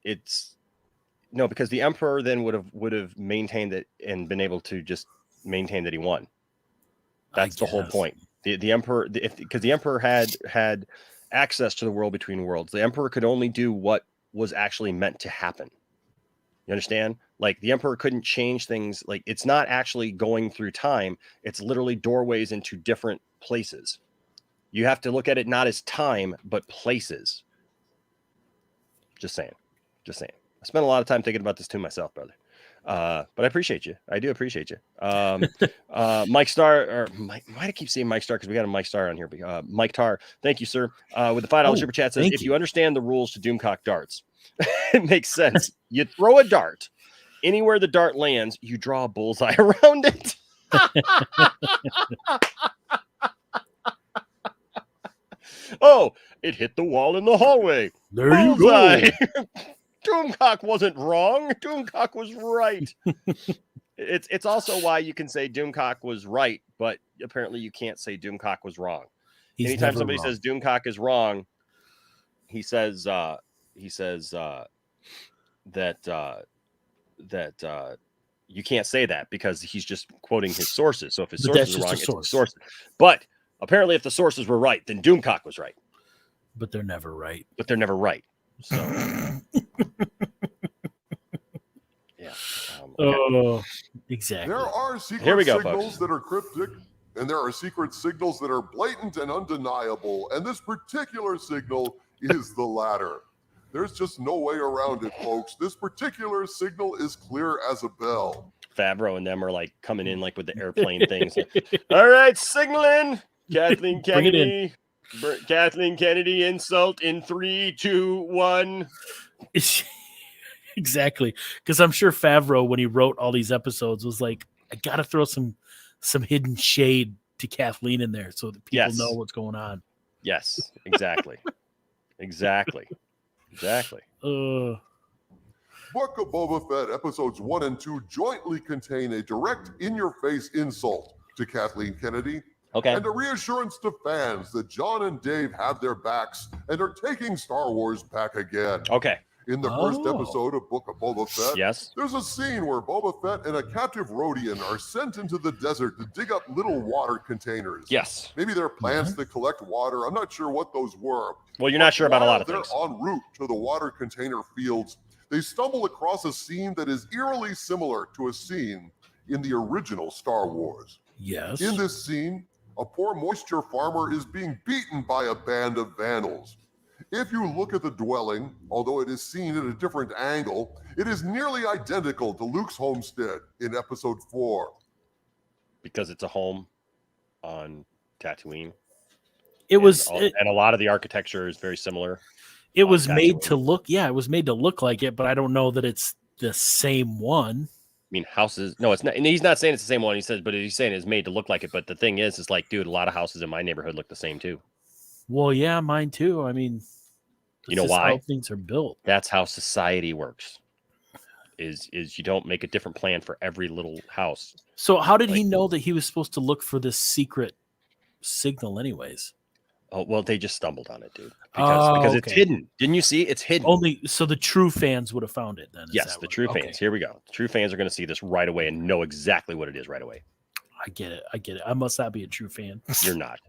it's no, because the emperor then would have maintained it and been able to just maintain that he won. That's the whole point. The emperor, because the emperor had access to the world between worlds. The emperor could only do what was actually meant to happen. You understand? Like the emperor couldn't change things. Like it's not actually going through time. It's literally doorways into different places. You have to look at it not as time, but places. Just saying. I spent a lot of time thinking about this too myself, brother. But I appreciate you. I do appreciate you. Mike Star, or Mike, why do I keep saying Mike Star? Because we got a Mike Star on here. Mike Tar, thank you, sir. With the $5 super chat says, if you understand the rules to Doomcock darts, it makes sense. You throw a dart. Anywhere the dart lands, you draw a bullseye around it. Oh, it hit the wall in the hallway. There bullseye. you go. Doomcock wasn't wrong. Doomcock was right. It's also why you can say Doomcock was right, but apparently you can't say Doomcock was wrong. Anytime somebody says Doomcock is wrong, he says that you can't say that because he's just quoting his sources. So if his sources are wrong, it's the source. But apparently, if the sources were right, then Doomcock was right. But they're never right. So yeah. Oh, exactly. There are secret Here we go, signals folks. that are cryptic, and there are secret signals that are blatant and undeniable. And this particular signal is the latter. There's just no way around it, folks. This particular signal is clear as a bell. Favreau and them are like coming in like with the airplane things. All right, signaling. Kathleen Bring it in. Kennedy. Kathleen Kennedy insult in 3, 2, 1. Exactly, because I'm sure Favreau, when he wrote all these episodes, was like, I gotta throw some hidden shade to Kathleen in there so that people know what's going on. Yes, exactly. exactly. Book of Boba Fett episodes 1 and 2 jointly contain a direct in-your-face insult to Kathleen Kennedy. Okay. And a reassurance to fans that John and Dave have their backs and are taking Star Wars back again. Okay. In the first episode of Book of Boba Fett, Yes. there's a scene where Boba Fett and a captive Rhodian are sent into the desert to dig up little water containers. Yes. Maybe they're plants that collect water. I'm not sure what those were. Well, you're not sure about a lot of While things. they're en route to the water container fields, they stumble across a scene that is eerily similar to a scene in the original Star Wars. Yes. In this scene, a poor moisture farmer is being beaten by a band of vandals. If you look at the dwelling, although it is seen at a different angle, it is nearly identical to Luke's homestead in episode 4. Because it's a home on Tatooine. It was, and a lot of the architecture is very similar. It was made to look, it was made to look like it, but I don't know that it's the same one. I mean, houses. No, it's not. And he's not saying it's the same one. He says, but he's saying it's made to look like it. But the thing is like, dude, a lot of houses in my neighborhood look the same too. Well, yeah, mine too. I mean, you know this is why? how things are built. That's how society works. Is you don't make a different plan for every little house. So how did he know that he was supposed to look for this secret signal, anyways? Oh well, they just stumbled on it, dude. Because it's hidden. Didn't you see? It's hidden. Only so the true fans would have found it then. Yes, the true fans. Here we go. The true fans are going to see this right away and know exactly what it is right away. I get it. I must not be a true fan. You're not.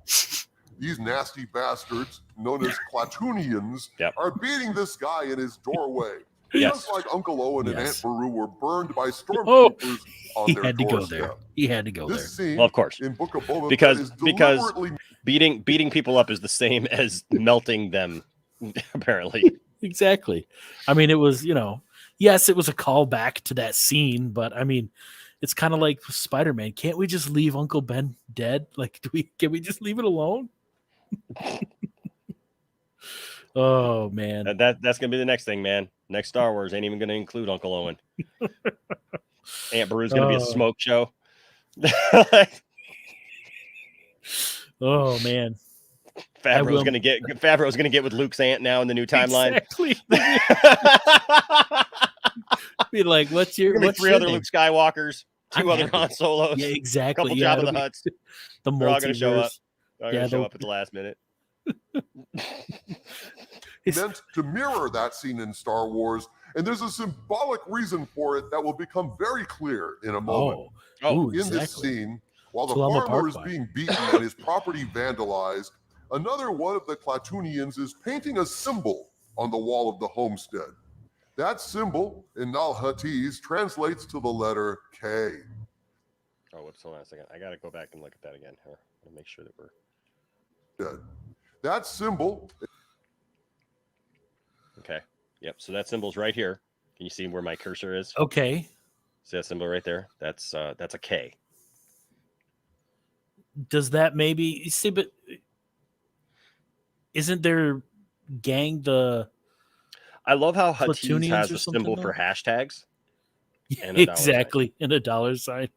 These nasty bastards, known as Clatoonians, are beating this guy in his doorway. Just like Uncle Owen and Aunt Beru were burned by stormtroopers on their doorstep. He had to go there. Scene well, of course. in Book of Boba because Fett is deliberately beating people up is the same as melting them, apparently. Exactly. I mean, it was, yes, it was a callback to that scene, but I mean, it's kind of like Spider-Man. Can't we just leave Uncle Ben dead? Like, can we just leave it alone? Oh man, that's gonna be the next thing, man. Next Star Wars ain't even gonna include Uncle Owen. Aunt Beru's gonna be a smoke show. Oh man, Favreau's gonna get with Luke's aunt now in the new timeline. Exactly. Be like, what's 3 other name? Luke Skywalkers, 2 other Han Solos, yeah, exactly. couple yeah, Jabba the Hutts. The They're all gonna show up. multiverse. They're gonna show up at the last minute. meant to mirror that scene in Star Wars, and there's a symbolic reason for it that will become very clear in a moment. Ooh, In this exactly. scene, while the That's what I'm a farmer part is by. being beaten and his property vandalized, another one of the Klatooinians is painting a symbol on the wall of the homestead. That symbol in Nal Huttese translates to the letter K. Oh, whoops, hold on a second. I gotta go back and look at that again here to make sure that we're dead. That symbol. Okay. Yep. So that symbol's right here. Can you see where my cursor is? Okay. See that symbol right there? That's a K. Does that maybe see? But isn't there gang the? I love how Huttese Platoonians has or a symbol something for though? hashtags. And a dollar sign. Exactly, and a dollar sign.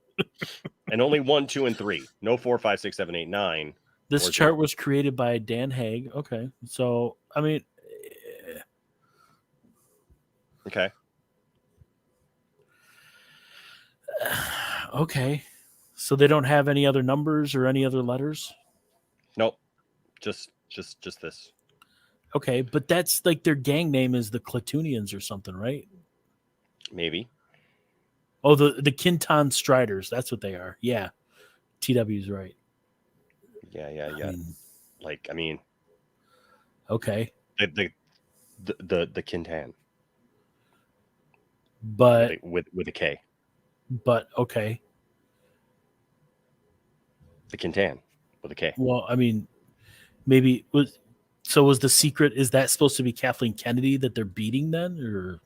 And only 1, 2, and 3. No 4, 5, 6, 7, 8, 9. This or chart 0. was created by Dan Haig. Okay, so I mean, Okay. Okay, so they don't have any other numbers or any other letters. Nope. Just this. Okay, but that's like their gang name is the Klatooinians or something, right? Maybe. Oh, the Kintan Striders. That's what they are. Yeah, TW's right. Yeah. I mean. Okay. The Kintan. But with a K. But okay. The Kintan with a K. Well, I mean, maybe was the secret, is that supposed to be Kathleen Kennedy that they're beating then, or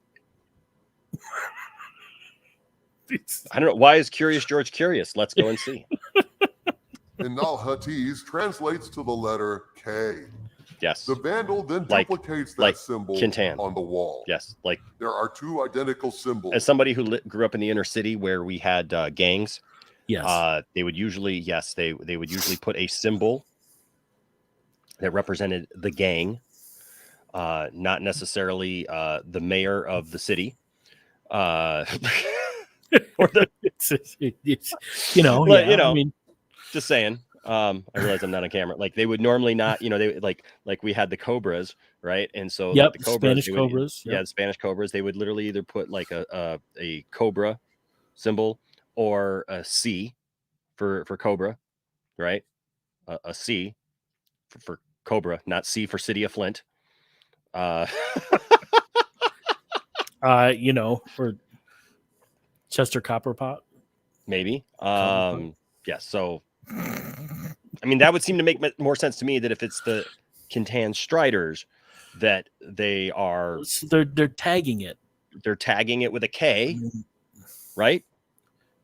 I don't know. Why is Curious George curious? Let's go and see. In Nal Huttese translates to the letter K. Yes. The vandal then duplicates that symbol Kintan. on the wall. Yes, like there are two identical symbols. As somebody who grew up in the inner city where we had gangs, yes, they would usually put a symbol that represented the gang, not necessarily the mayor of the city, or the I mean, just saying. I realize I'm not on camera. Like they would normally not, they like we had the Cobras, right? And so yep, the Cobras, Spanish Cobras. Yeah, the Spanish Cobras. They would literally either put like a Cobra symbol or a C for Cobra, right? A C for Cobra, not C for City of Flint. Or Chester Copperpot, maybe. Yeah. So. I mean, that would seem to make more sense to me that if it's the Kintan Striders, that they are they're tagging it. They're tagging it with a K, right?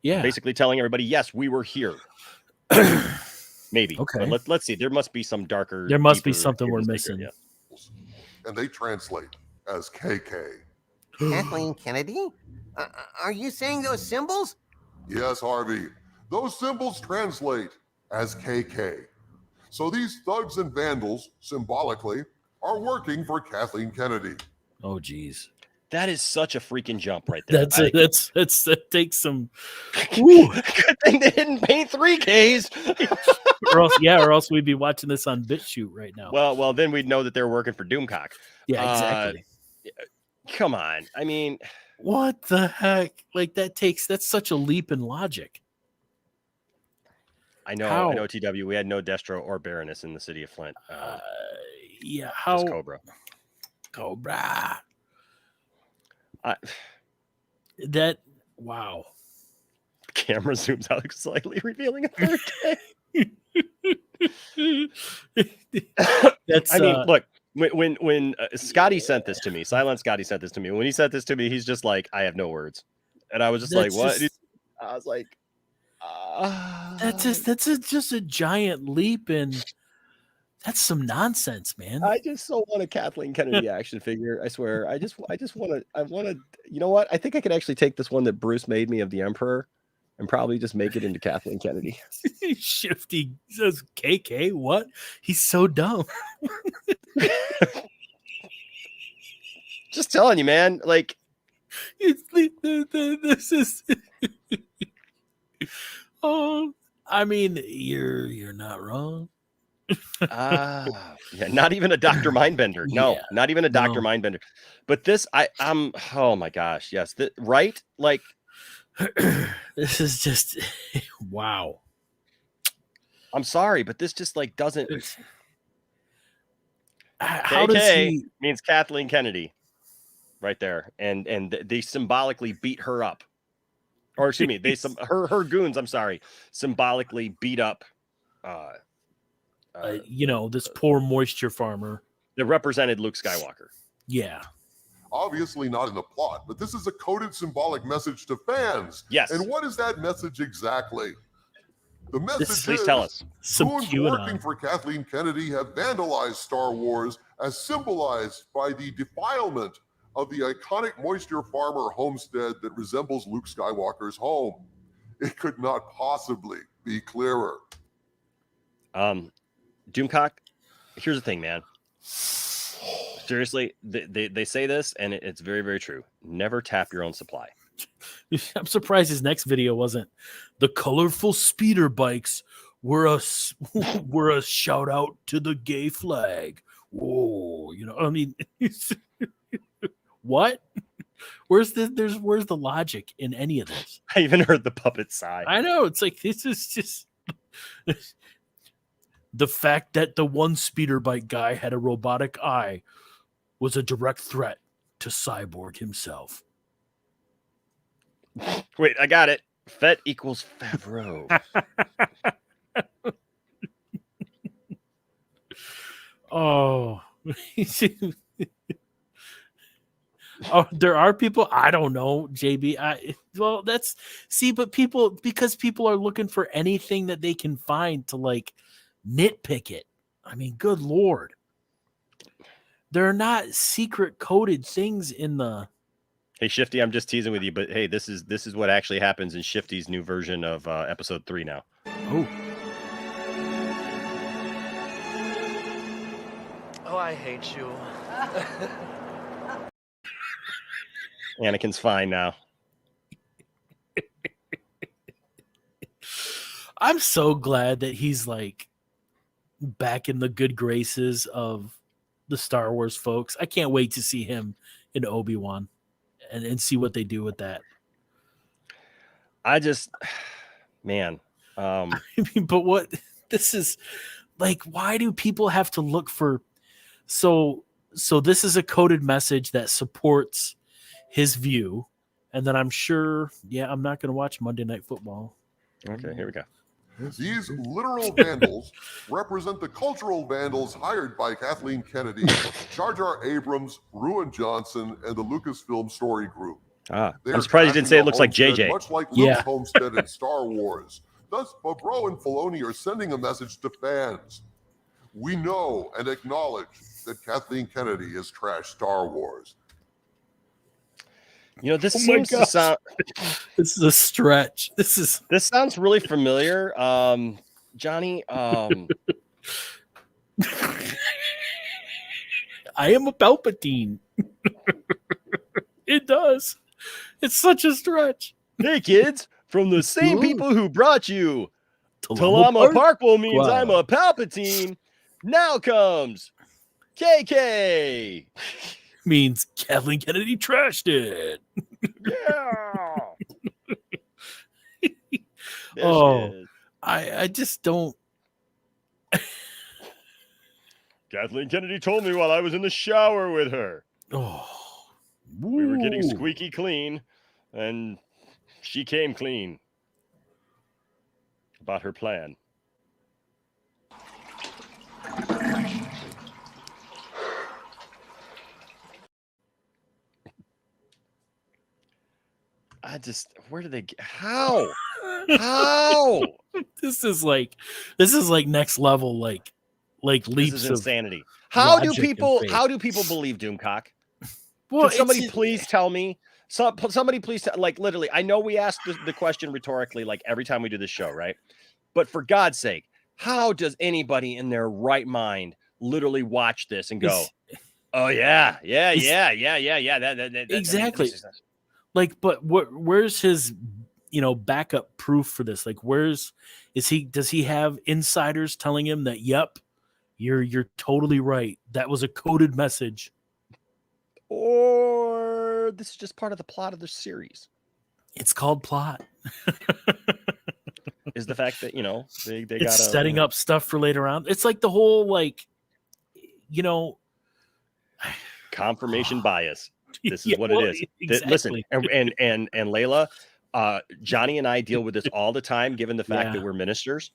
Yeah. Basically telling everybody, yes, we were here. Maybe. Okay. But let's see. There must be some darker. There must be something we're missing. Yeah. And they translate as KK. Kathleen Kennedy? Are you saying those symbols? Yes, Harvey. Those symbols translate as KK. So these thugs and vandals, symbolically, are working for Kathleen Kennedy. Oh, geez. That is such a freaking jump right there. That takes some. Ooh, good thing they didn't paint 3Ks. or else we'd be watching this on BitChute right now. Well, then we'd know that they're working for Doomcock. Yeah, exactly. Come on. I mean, what the heck? Like that's such a leap in logic. I know, TW. We had no Destro or Baroness in the city of Flint. Yeah, how just Cobra. Wow. Camera zooms out slightly, revealing a third K. I mean, look, when Scotty sent this to me, Silent Scotty sent this to me. When he sent this to me, he's just like, I have no words, and I was just like, what? I was like. That's just a giant leap, and that's some nonsense, man. I just so want a Kathleen Kennedy action figure. I swear. I want to. You know what? I think I could actually take this one that Bruce made me of the Emperor, and probably just make it into Kathleen Kennedy. Shifty says KK. What? He's so dumb. Just telling you, man. Like, this is. Oh, I mean, you're not wrong. Yeah, not even a Dr. Mindbender. No, Yeah, not even a Dr. Mindbender. But this, I'm oh my gosh, yes, right? Like, this is just wow. I'm sorry, but this just like doesn't. How does KK he means Kathleen Kennedy, right there, and they symbolically beat her up, or excuse me, her goons. I'm sorry, symbolically beat up. This poor moisture farmer that represented Luke Skywalker. Yeah. Obviously not in the plot, but this is a coded symbolic message to fans. Yes. And what is that message exactly? The message Please is, tell us. goons working for Kathleen Kennedy have vandalized Star Wars as symbolized by the defilement of the iconic moisture farmer homestead that resembles Luke Skywalker's home. It could not possibly be clearer. Doomcock, here's the thing, man. Seriously, they say this, and it's very, very true. Never tap your own supply. I'm surprised his next video wasn't the colorful speeder bikes were a shout out to the gay flag. Whoa, I mean, what? Where's the logic in any of this? I even heard the puppet sigh. I know, it's like this is just the fact that the one speeder bike guy had a robotic eye was a direct threat to Cyborg himself. Wait, I got it. Fett equals Favreau. Oh. Oh, there are people. I don't know, JB. But people are looking for anything that they can find to like nitpick it. I mean, good Lord. There are not secret coded things in the. Hey, Shifty, I'm just teasing with you, but hey, this is what actually happens in Shifty's new version of episode 3 now. Oh. Oh, I hate you. Anakin's fine now. I'm so glad that he's like back in the good graces of the Star Wars folks. I can't wait to see him in Obi-Wan and see what they do with that. I just, man. I mean, but what this is like, why do people have to look for? So this is a coded message that supports his view. And then I'm sure, I'm not going to watch Monday Night Football. Okay, here we go. These literal vandals represent the cultural vandals hired by Kathleen Kennedy, Jar Jar Abrams, Ruin Johnson, and the Lucasfilm Story Group. I'm surprised you didn't say it looks like JJ. Much like Luke's homestead in Star Wars. Thus, Favreau and Filoni are sending a message to fans. We know and acknowledge that Kathleen Kennedy has trashed Star Wars. This seems to sound. This is a stretch. This sounds really familiar, Johnny. I am a Palpatine. It does. It's such a stretch. Hey, kids, from the same people who brought you Talama Parkwell means I'm a Palpatine. Now comes KK. Means Kathleen Kennedy trashed it. Yeah. I just don't. Kathleen Kennedy told me while I was in the shower with her. Oh. We were getting squeaky clean, and she came clean about her plan. Where did they get? How? This is like next level, like leaps this is of insanity. How do people believe Doomcock? Well, can somebody please tell me? Somebody please tell, like, literally, I know we ask the question rhetorically, like every time we do this show, right? But for God's sake, how does anybody in their right mind literally watch this and go, oh yeah. That exactly. Like, but where's his, backup proof for this? Like, does he have insiders telling him that, yep, You're totally right. That was a coded message. Or this is just part of the plot of the series. It's called plot. Is the fact that, you know, they got It's setting up stuff for later on. It's like the whole, like, you know, confirmation bias. This is Yeah, what well, it is. exactly. Listen, and Layla, Johnny and I deal with this all the time, given the fact that we're ministers,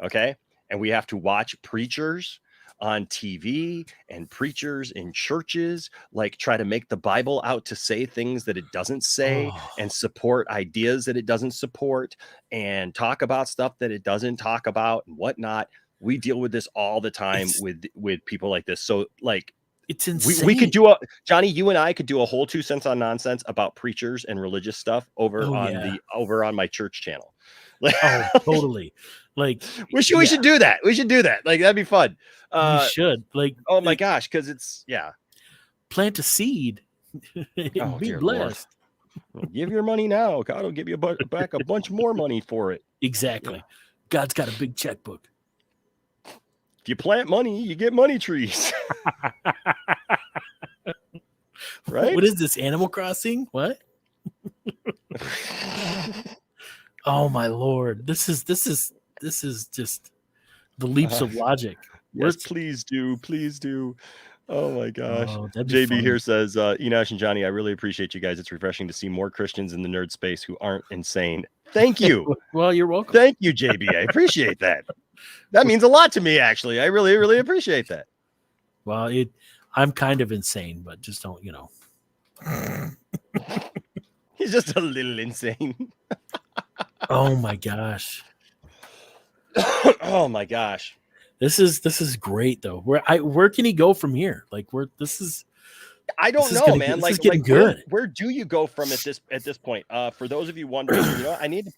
okay? And we have to watch preachers on TV and preachers in churches like try to make the Bible out to say things that it doesn't say and support ideas that it doesn't support and talk about stuff that it doesn't talk about and whatnot. We deal with this all the time with people like this. So like, it's insane. We could do Johnny, you and I could do a whole 2 cents on nonsense about preachers and religious stuff over on my church channel. Oh, totally. Like we should do that. We should do that. Like that'd be fun. We should. Like, oh my gosh, because it's plant a seed and be blessed. Give your money now. God will give you back a bunch more money for it. Exactly. God's got a big checkbook. If you plant money, you get money trees. Right? What is this? Animal Crossing? What? Oh my Lord. This is just the leaps of logic. Yes, please do. Oh my gosh. That'd be JB funny. here says, Enosh and Johnny, I really appreciate you guys. It's refreshing to see more Christians in the nerd space who aren't insane. Thank you. Well, you're welcome. Thank you, JB. I appreciate that. That means a lot to me, actually. I really, really appreciate that. Well, I'm kind of insane, but just don't, you know. He's just a little insane. Oh my gosh. Oh my gosh. This is great though. Where can he go from here? Like I don't know, man. This is getting good. Where do you go from at this point? For those of you wondering, you know, I need to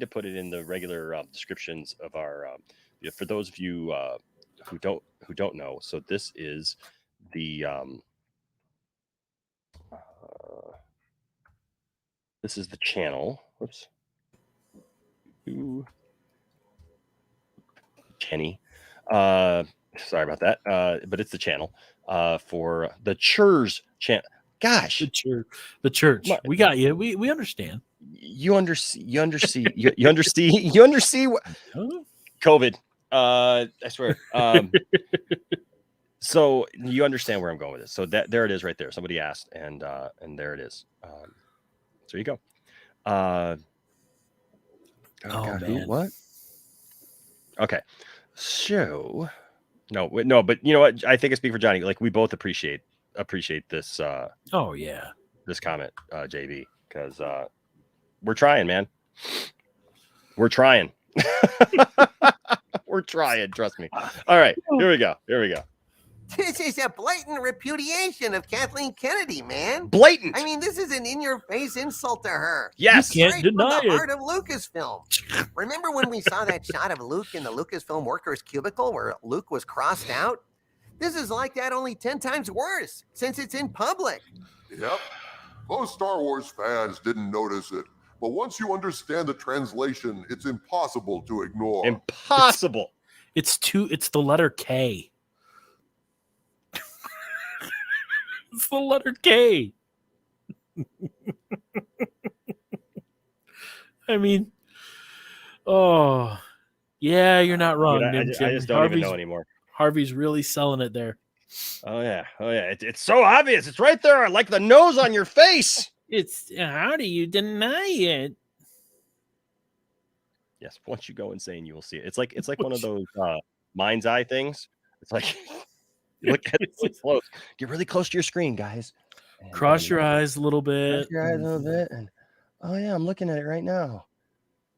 put it in the regular descriptions of our. For those of you who don't know, so this is the this is the channel. Whoops. Ooh. Kenny. Sorry about that. But it's the channel for the Church channel. Gosh, the church. We got you. We understand. You understand what COVID. I swear. So you understand where I'm going with this. So there it is right there. Somebody asked, and there it is. So you go. Man. What? Okay. So no, but you know what? I think I speak for Johnny. Like we both appreciate this. Oh yeah, this comment, JB, because we're trying, man. We're trying. We're trying. Trust me. All right, here we go. This is a blatant repudiation of Kathleen Kennedy, man. Blatant. I mean, this is an in-your-face insult to her. Yes, you can't deny from the it. heart of Lucasfilm. Remember when we saw that shot of Luke in the Lucasfilm workers' cubicle where Luke was crossed out? This is like that, only 10 times worse, since it's in public. Yep. Most Star Wars fans didn't notice it, but once you understand the translation, it's impossible to ignore. Impossible. It's the letter K. It's the letter K. I mean, oh, yeah, you're not wrong. I just don't even know anymore. Harvey's really selling it there. Oh yeah. It's so obvious. It's right there, like the nose on your face. How do you deny it? Yes, once you go insane, you will see it. It's like one of those mind's eye things. It's like look at it really close. Get really close to your screen, guys. Cross your eyes a little bit. Cross your eyes a little bit. And oh yeah, I'm looking at it right now.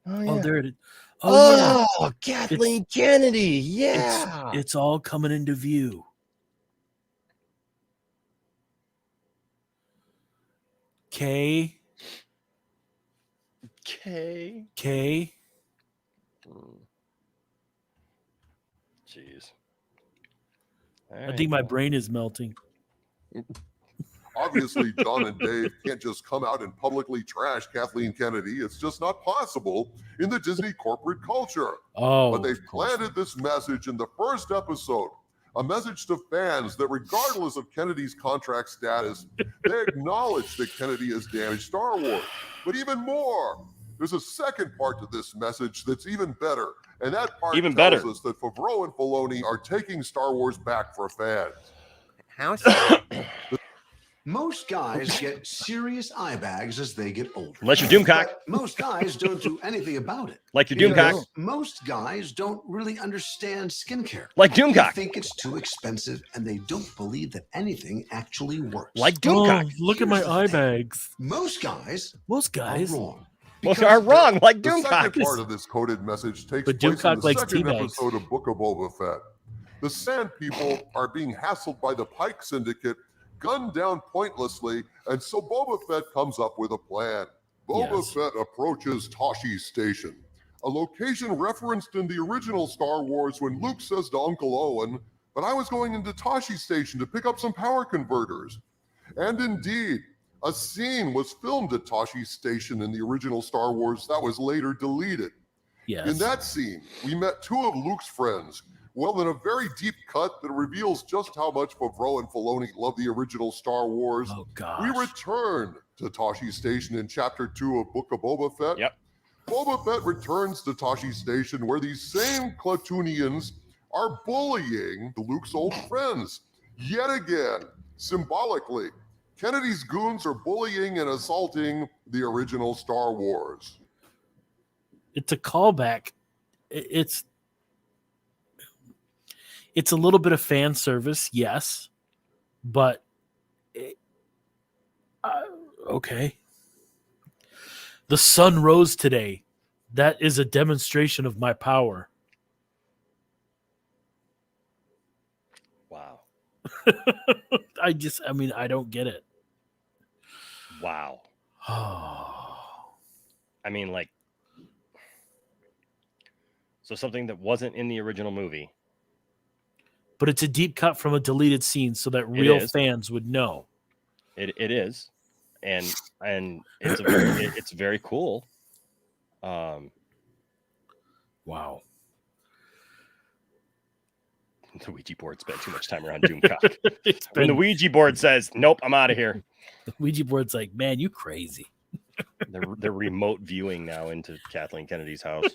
Oh yeah. Oh, there it is. Oh, yeah. Kathleen Kennedy. Yeah. It's all coming into view. K. Jeez. I think my brain is melting. Obviously, John and Dave can't just come out and publicly trash Kathleen Kennedy. It's just not possible in the Disney corporate culture. Oh, but they've planted this message in the first episode. a message to fans that regardless of Kennedy's contract status, they acknowledge that Kennedy has damaged Star Wars. But even more, there's a second part to this message that's even better, and that part tells us that Favreau and Filoni are taking Star Wars back for fans. How so? Most guys get serious eye bags as they get older. Unless you're Doomcock. But most guys don't do anything about it. Like your Doomcock. Because most guys don't really understand skincare. Like Doomcock. They think it's too expensive, and they don't believe that anything actually works. Like Doomcock. Look at my eye bags. Most guys are wrong. Most are wrong, like The Doomcock. second part of this coded message takes But place in Doomcock the likes second teabags. episode of Book of Boba Fett. The Sand People are being hassled by the Pike Syndicate, gunned down pointlessly, and so Boba Fett comes up with a plan. Boba Fett approaches Tashi Station, a location referenced in the original Star Wars when Luke says to Uncle Owen, "But I was going into Tashi Station to pick up some power converters." And indeed, a scene was filmed at Tashi Station in the original Star Wars that was later deleted. Yes. In that scene, we met two of Luke's friends, well, in a very deep cut that reveals just how much Favreau and Filoni love the original Star Wars. Oh, gosh. We return to Tashi Station in Chapter 2 of Book of Boba Fett. Yep. Boba Fett returns to Tashi Station where these same Klatooinians are bullying Luke's old friends. Yet again, symbolically, Kennedy's goons are bullying and assaulting the original Star Wars. It's a callback. It's a little bit of fan service, yes, but okay. The sun rose today. That is a demonstration of my power. Wow. I don't get it. Wow. I mean, like, so something that wasn't in the original movie. But it's a deep cut from a deleted scene so that real fans would know. It is. And it's very cool. Wow. The Ouija board spent too much time around Doomcock. When the Ouija board says, "Nope, I'm out of here." The Ouija board's like, "Man, you crazy." They're remote viewing now into Kathleen Kennedy's house.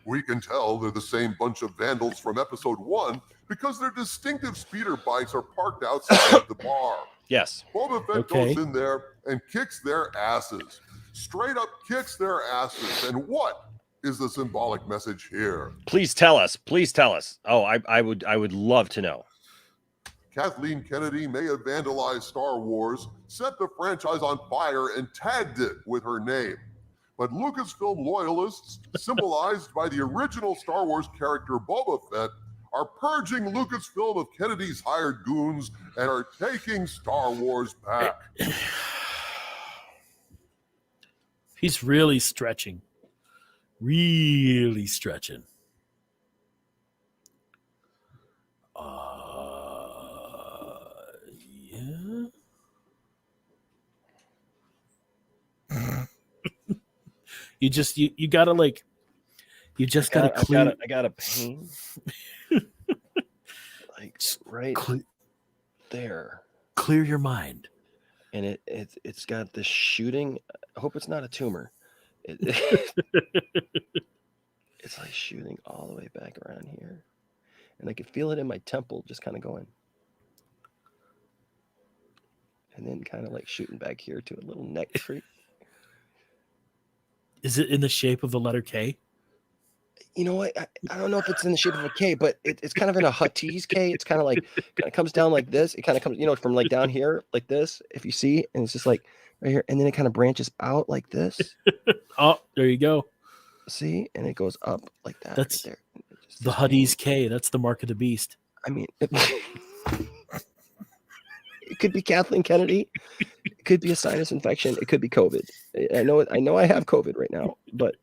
We can tell they're the same bunch of vandals from episode 1 because their distinctive speeder bikes are parked outside the bar. Yes. Boba Fett goes in there and kicks their asses. Straight up kicks their asses. And what is the symbolic message here? Please tell us. Please tell us. Oh, I would love to know. Kathleen Kennedy may have vandalized Star Wars, set the franchise on fire, and tagged it with her name. But Lucasfilm loyalists, symbolized by the original Star Wars character Boba Fett, are purging Lucasfilm of Kennedy's hired goons and are taking Star Wars back. He's really stretching. Really stretching. Yeah. You gotta like, you just gotta clear. I got a pain. Like right there. Clear your mind. And it's got this shooting. I hope it's not a tumor. It's like shooting all the way back around here. And I can feel it in my temple just kind of going. And then kind of like shooting back here to a little neck creep. Is it in the shape of the letter K? You know what? I don't know if it's in the shape of a K, but it's kind of in a Huttese K. It's kind of like, kind of comes down like this. It kind of comes, from like down here, like this, if you see, and it's just like right here. And then it kind of branches out like this. Oh, there you go. See? And it goes up like that. That's right there. the Huttese K. That's the mark of the beast. I mean, it could be Kathleen Kennedy. It could be a sinus infection. It could be COVID. I know I have COVID right now, but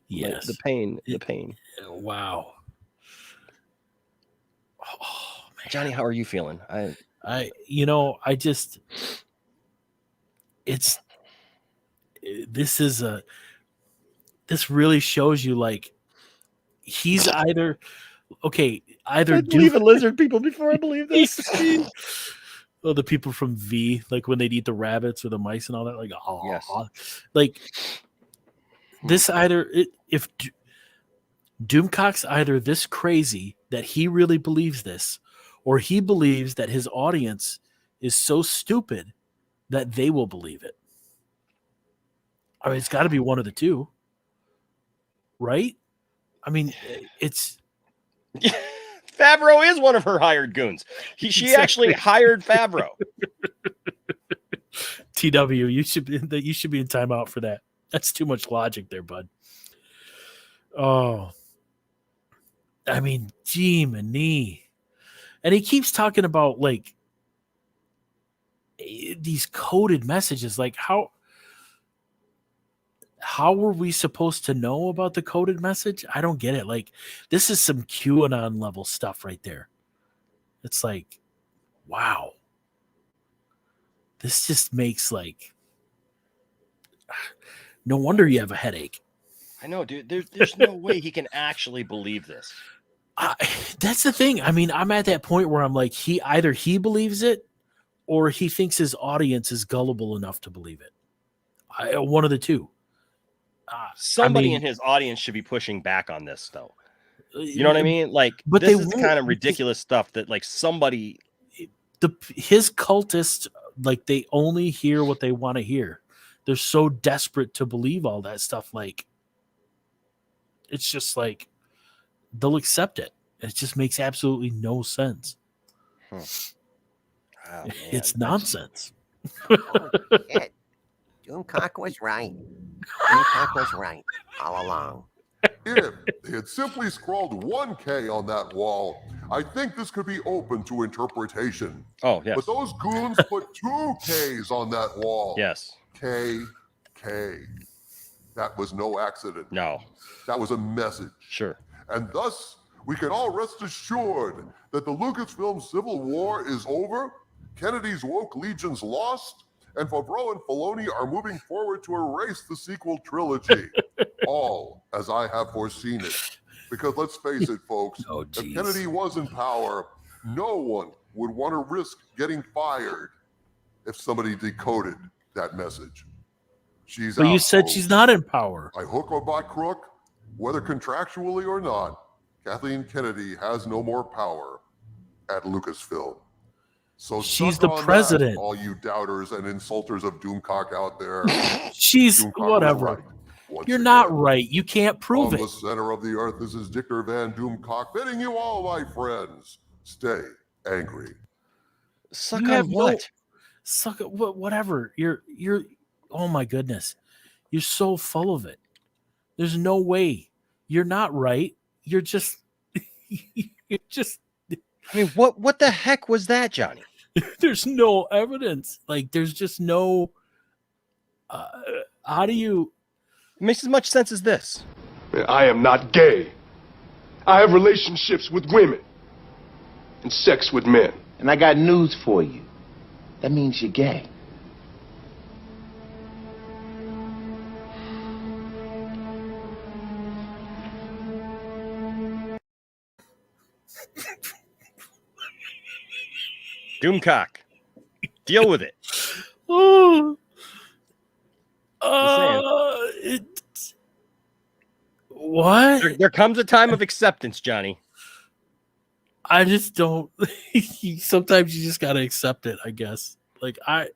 yes, the pain. Wow. Oh, man. Johnny, how are you feeling? This really shows you, like, he's either okay, either I believe in lizard people before I believe this. Well, the people from V, like when they'd eat the rabbits or the mice and all that, like, oh, Yes. like this if Doomcock's either this crazy that he really believes this, or he believes that his audience is so stupid that they will believe it. I mean, it's got to be one of the two, right? I mean, it's Favreau is one of her hired goons. She actually hired Favreau. TW, you should be in timeout for that. That's too much logic there, bud. Oh, I mean, gee, many. And he keeps talking about like these coded messages. Like how were we supposed to know about the coded message? I don't get it. Like this is some QAnon level stuff right there. It's like, wow. This just makes like, no wonder you have a headache. I know, dude. There's no way he can actually believe this. That's the thing. I mean, I'm at that point where I'm like, he believes it, or he thinks his audience is gullible enough to believe it. One of the two. Somebody in his audience should be pushing back on this, though. You know what I mean? Like, but this is the kind of ridiculous stuff that, like, somebody. His cultists, like, they only hear what they want to hear. They're so desperate to believe all that stuff. Like, it's just like they'll accept it. It just makes absolutely no sense. Oh, it's nonsense. Doomcock was right. Doomcock was right all along. If they had simply scrawled 1K on that wall, I think this could be open to interpretation. Oh, yes. But those goons put 2 Ks on that wall. Yes. K. That was no accident. No. That was a message. Sure. And thus, we can all rest assured that the Lucasfilm Civil War is over, Kennedy's woke legions lost, and Favreau and Filoni are moving forward to erase the sequel trilogy. All as I have foreseen it. Because let's face it, folks, if Kennedy was in power, no one would want to risk getting fired if somebody decoded that message. She's But out, you said folks. she's not in power. By hook or by crook, whether contractually or not, Kathleen Kennedy has no more power at Lucasfilm. So She's suck the on president. that, all you doubters and insulters of Doomcock out there. She's Doomcock was whatever. right. Once You're again. not right. You can't prove From it. the center of the earth, this is Dicker Van Doomcock bidding you all, my friends, stay angry. Suck You on have what? Suck at whatever. You're. Oh my goodness, you're so full of it. There's no way. You're not right. You're just. You're just. I mean, what the heck was that, Johnny? There's no evidence. Like, there's just no. How do you? It makes as much sense as this. I am not gay. I have relationships with women and sex with men. And I got news for you. That means you're gay. Doomcock, deal with it. Oh. What? There comes a time of acceptance, Johnny. I just don't. Sometimes you just gotta accept it, I guess. Like sometimes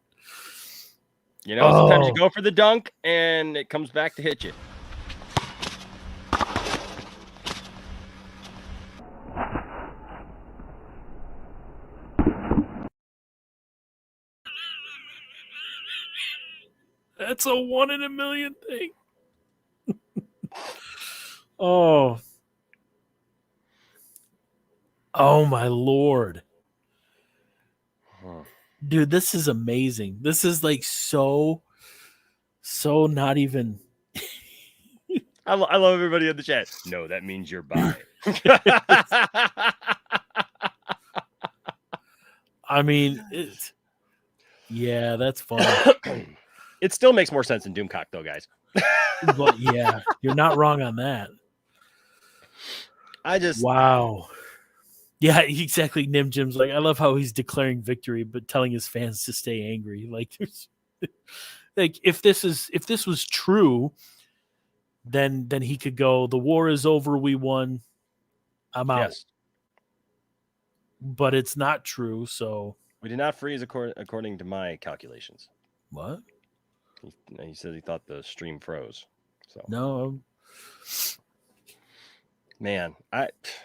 you go for the dunk and it comes back to hit you. That's a 1 in a million thing. Oh my Lord. Dude, this is amazing. This is like so not even. I love everybody in the chat. No, that means you're bi. I mean, yeah, that's funny. It still makes more sense than Doomcock, though, guys. But yeah, you're not wrong on that. I just wow. Yeah, exactly. Nim Jim's like, I love how he's declaring victory, but telling his fans to stay angry. Like, there's, like if this was true, then he could go, the war is over, we won, I'm out. Yes. But it's not true, so we did not freeze according to my calculations. What? He said he thought the stream froze. So no. Man,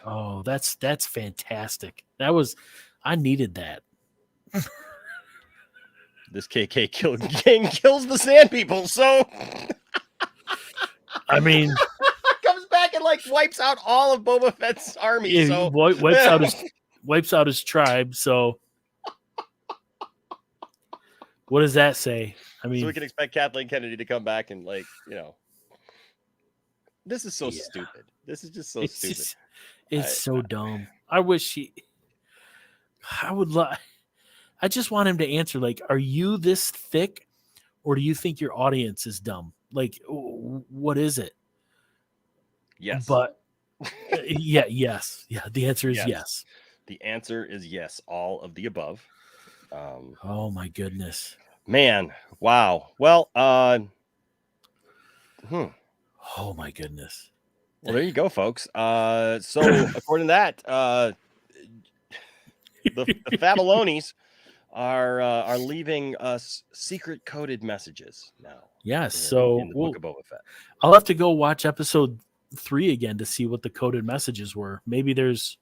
oh, that's fantastic. I needed that. This KK gang kills the sand people, so I mean comes back and like wipes out all of Boba Fett's army. Yeah, so wipes out his tribe, so what does that say? I mean, so we can expect Kathleen Kennedy to come back and this is so stupid. This is just so stupid. It's so dumb. I wish I just want him to answer, like, are you this thick or do you think your audience is dumb? Like, what is it? Yes. But yes. Yeah, the answer is yes. The answer is yes, all of the above. Oh my goodness. Man, wow. Well, oh my goodness. Well, there you go, folks. So according to that, the Fabalonies are leaving us secret coded messages now. Yes, so in the Book of Boba Fett. I'll have to go watch episode 3 again to see what the coded messages were. Maybe there's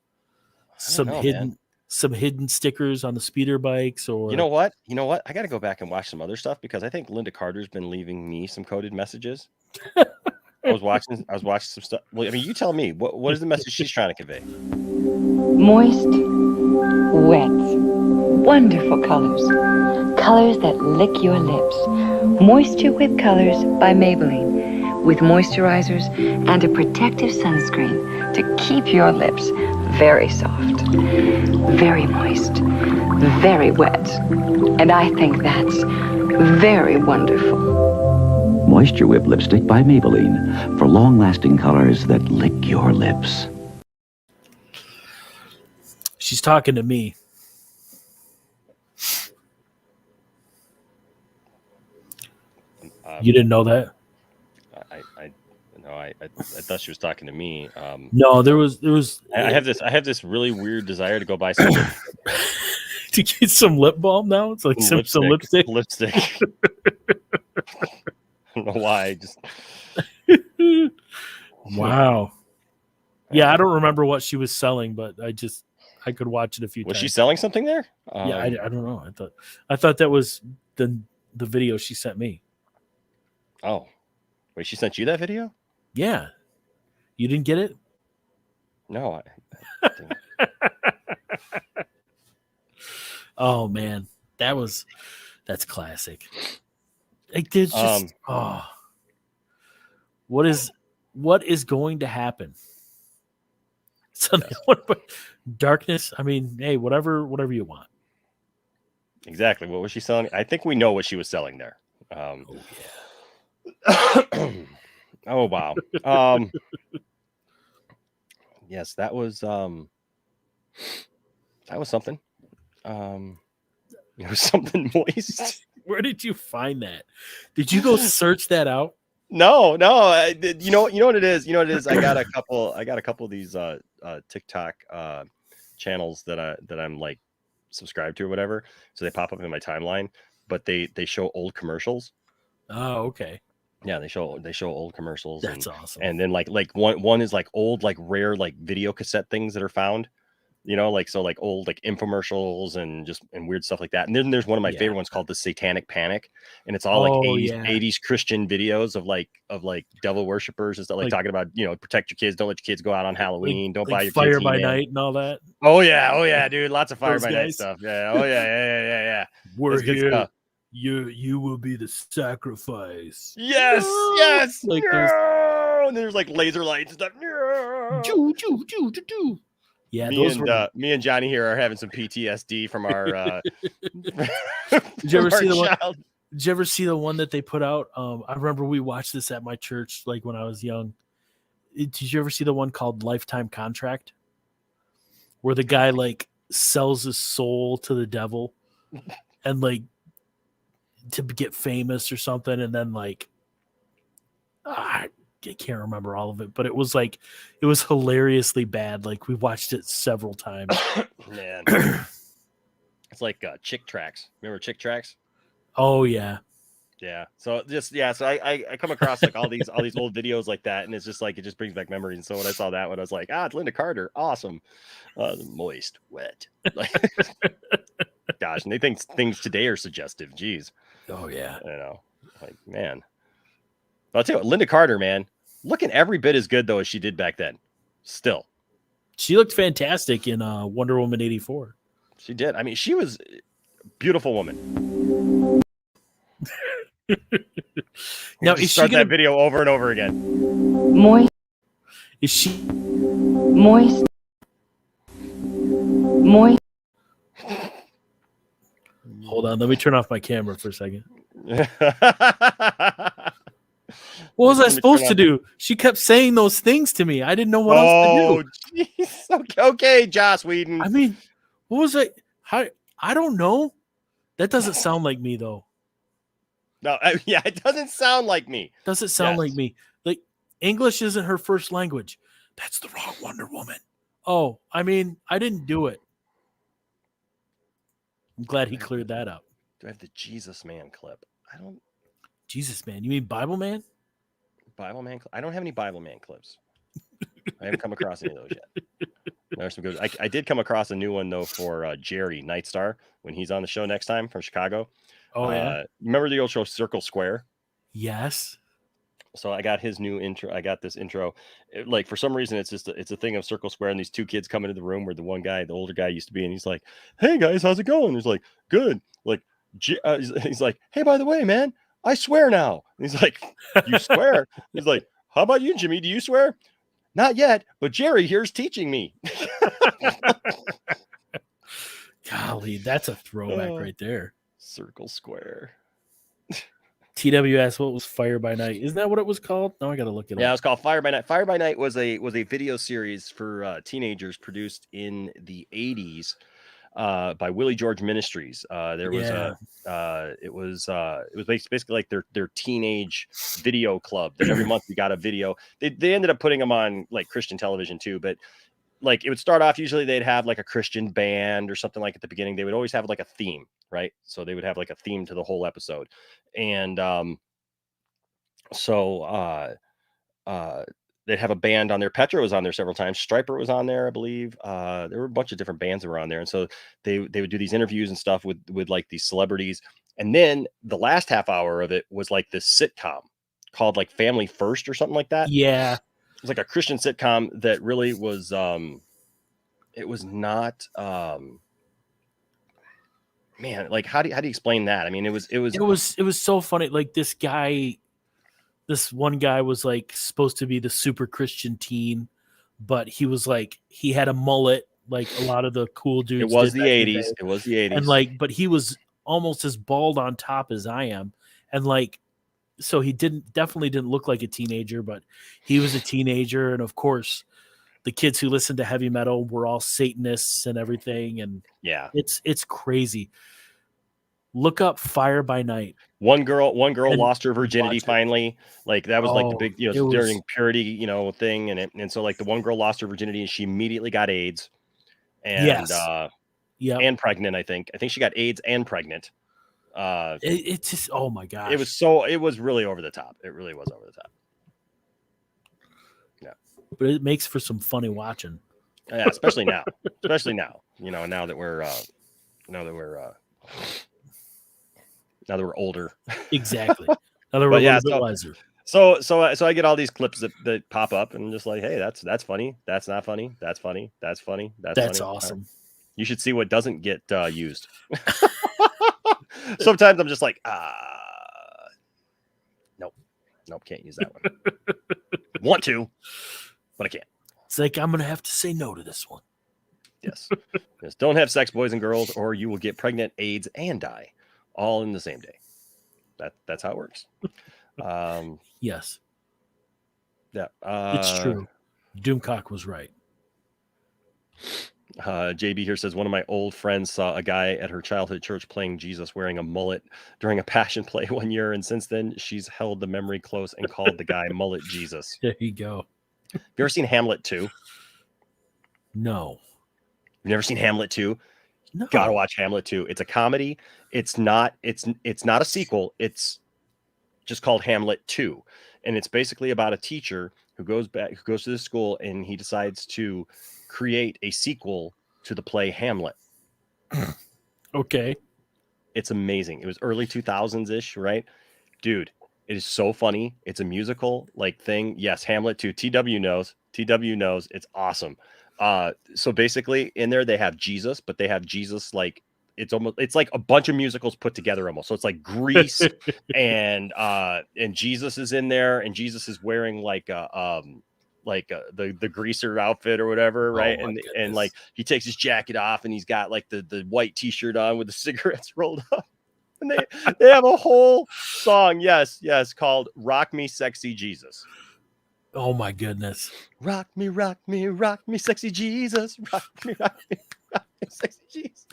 some hidden stickers on the speeder bikes, or you know what? I got to go back and watch some other stuff because I think Linda Carter's been leaving me some coded messages. I was watching some stuff. Well, I mean, you tell me what is the message she's trying to convey? Moist, wet, wonderful colors. Colors that lick your lips. Moisture Whip Colors by Maybelline. With moisturizers and a protective sunscreen to keep your lips very soft, very moist, very wet. And I think that's very wonderful. Moisture Whip Lipstick by Maybelline for long-lasting colors that lick your lips. She's talking to me. You didn't know that? I thought she was talking to me. No, there was. I have this really weird desire to go buy some to get some lip balm now. It's like some lipstick. Lipstick. I don't know why. Just wow. Yeah, I don't remember what she was selling, but I could watch it a few times. Was she selling something there? Yeah, I don't know. I thought that was the video she sent me. Oh, wait, she sent you that video? Yeah. You didn't get it? No. Oh man, that's classic. Like, there's just what is going to happen? Something darkness. I mean, hey, whatever you want. Exactly. What was she selling? I think we know what she was selling there. Oh wow. Yes, that was something. It was something moist. Where did you find that? Did you go search that out? No. You know what it is. I got a couple of these TikTok channels that I'm like subscribed to or whatever. So they pop up in my timeline, but they show old commercials. Oh, okay. Yeah, they show old commercials. That's awesome. And then like one is like old, like rare, like video cassette things that are found, like old like infomercials and weird stuff like that. And then there's one of my favorite ones called the Satanic Panic, and it's all 80s Christian videos of devil worshippers and stuff, like talking about protect your kids, don't let your kids go out on Halloween, don't buy your Fire kids by email. Night and all that. Oh yeah, dude, lots of Fire Those by Night guys. stuff. Yeah, yeah. We're That's good here. stuff. You will be the sacrifice. Yes. Like and there's like laser lights and stuff. Yeah, me and Johnny here are having some PTSD from our. Did you ever see the one? Did you ever see the one that they put out? I remember we watched this at my church, like when I was young. Did you ever see the one called Lifetime Contract, where the guy like sells his soul to the devil, and like to get famous or something, and then like I can't remember all of it, but it was hilariously bad. Like we watched it several times. Man, it's like Chick Tracks. Remember Chick Tracks? Oh yeah. Yeah. So I come across like all these old videos like that, and it's just like it just brings back memories. And so when I saw that one, I was like, it's Linda Carter, awesome. Moist, wet. Like, gosh, and they think things today are suggestive. Jeez. Oh yeah. I know. Like, man. But I'll tell you what, Linda Carter, man, looking every bit as good though as she did back then. Still. She looked fantastic in Wonder Woman 84. She did. I mean, she was a beautiful woman. Now is start she gonna that video over and over again? Moist. Is she Moist. Moist. Hold on, let me turn off my camera for a second. What was I supposed to do? She kept saying those things to me. I didn't know what else to do. Jeez. Okay, Joss Whedon. I mean, what was I don't know. That doesn't sound like me though. No, yeah, it doesn't sound like me. Doesn't sound like me. Like English isn't her first language. That's the wrong Wonder Woman. Oh, I mean, I didn't do it. I'm glad he cleared that up. Do I have the Jesus Man clip? I don't. Jesus Man? You mean Bible Man? Bible Man? I don't have any Bible Man clips. I haven't come across any of those yet. There's some good. I did come across a new one though for Jerry Nightstar when he's on the show next time from Chicago. Oh yeah. Remember the old show Circle Square? Yes. So I got his new intro. I got this intro. Like for some reason, it's a thing of Circle Square, and these two kids come into the room where the one guy, the older guy, used to be, and he's like, "Hey guys, how's it going?" He's like, "Good." Like he's like, "Hey, by the way, man, I swear now." And he's like, "You swear?" He's like, "How about you, Jimmy? Do you swear?" "Not yet, but Jerry here's teaching me." Golly, that's a throwback right there. Circle Square. TWS, what was Fire by Night? Isn't that what it was called? No, I gotta look it up. Yeah, it was called Fire by Night. Fire by Night was a video series for teenagers produced in the 80s by Willie George Ministries. There was it was basically like their teenage video club that every month we got a video. They ended up putting them on like Christian television too, but like it would start off, usually they'd have like a Christian band or something like at the beginning. They would always have like a theme, right? So they would have like a theme to the whole episode. And they'd have a band on there. Petra was on there several times. Stryper was on there, I believe. There were a bunch of different bands that were on there. And so they would do these interviews and stuff with like these celebrities. And then the last half hour of it was like this sitcom called like Family First or something like that. Yeah. It was like a Christian sitcom that really was it was not man, like how do you explain that? I mean, it was so funny. Like this one guy was like supposed to be the super Christian teen, but he was like he had a mullet like a lot of the cool dudes. It was the 80s. It was the 80s. And like, but he was almost as bald on top as I am. And like, so he definitely didn't look like a teenager, but he was a teenager. And of course, the kids who listened to heavy metal were all Satanists and everything. And yeah, it's crazy. Look up Fire by Night. One girl lost her virginity finally. Like that was like the big, during purity, thing. And so like the one girl lost her virginity and she immediately got AIDS. And and pregnant, I think she got AIDS and pregnant. It's just, oh my gosh. It was really over the top. It really was over the top. Yeah. But it makes for some funny watching. Yeah, especially now. Now that we're older. Exactly. Now that we're a little bit wiser. So I get all these clips that pop up and I'm just like, hey, that's funny. That's not funny. That's funny. That's funny. That's awesome. You should see what doesn't get used. Sometimes I'm just like, nope, can't use that one. Want to, but I can't. It's like I'm gonna have to say no to this one. Yes. Don't have sex, boys and girls, or you will get pregnant, AIDS, and die, all in the same day. That's how it works. Yes. Yeah, It's true. Doomcock was right. JB here says, one of my old friends saw a guy at her childhood church playing Jesus wearing a mullet during a passion play one year, and since then she's held the memory close and called the guy Mullet Jesus. There you go. Have you ever seen Hamlet 2? No. You've never seen Hamlet 2? No. Gotta watch Hamlet 2. It's a comedy. It's not a sequel. It's just called Hamlet 2. And it's basically about a teacher who goes to the school, and he decides to create a sequel to the play Hamlet. Okay. It's amazing. It was early 2000s-ish, right? Dude, it is so funny. It's a musical like thing. Yes, Hamlet 2. TW knows. It's awesome. So basically in there they have Jesus, but they have Jesus like it's like a bunch of musicals put together almost. So it's like Grease and Jesus is in there, and Jesus is wearing like the greaser outfit or whatever, right? And like he takes his jacket off, and he's got like the white t-shirt on with the cigarettes rolled up. And they have a whole song, yes, called Rock Me Sexy Jesus. Oh my goodness. Rock me, sexy Jesus. Rock me, sexy Jesus.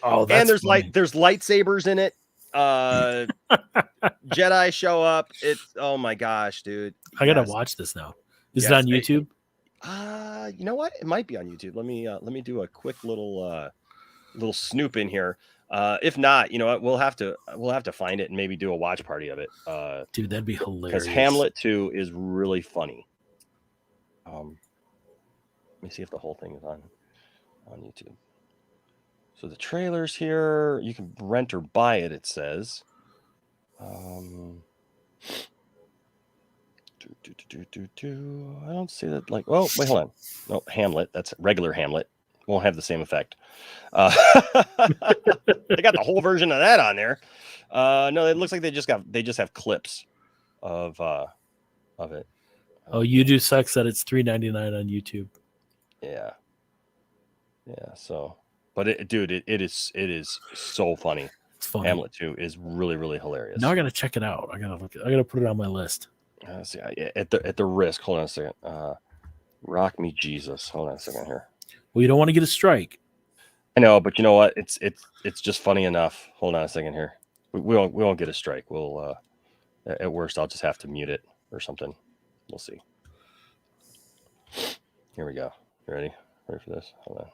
Oh, that's and there's funny. there's lightsabers in it. Jedi show up. It's oh my gosh, dude. I gotta watch this now. Is it on YouTube? You know what? It might be on YouTube. Let me do a quick little snoop in here. If not, you know what? We'll have to find it and maybe do a watch party of it. Dude, that'd be hilarious. Because Hamlet 2 is really funny. Let me see if the whole thing is on YouTube. So the trailer's here. You can rent or buy it, it says. I don't see that. Like, oh, wait, hold on. No, Hamlet. That's regular Hamlet. Won't have the same effect. They got the whole version of that on there. No, it looks like they just have clips of it. Oh, you do sucks that it's $3.99 on YouTube. Yeah. So, but it is so funny. It's funny. Hamlet 2 is really, really hilarious. Now I gotta check it out. I gotta put it on my list. See, at the risk. Hold on a second. Rock Me Jesus. Hold on a second here. Well, you don't want to get a strike. I know, but you know what? It's just funny enough. Hold on a second here. We won't get a strike. We'll at worst I'll just have to mute it or something. We'll see. Here we go. You ready? Ready for this? Hold on.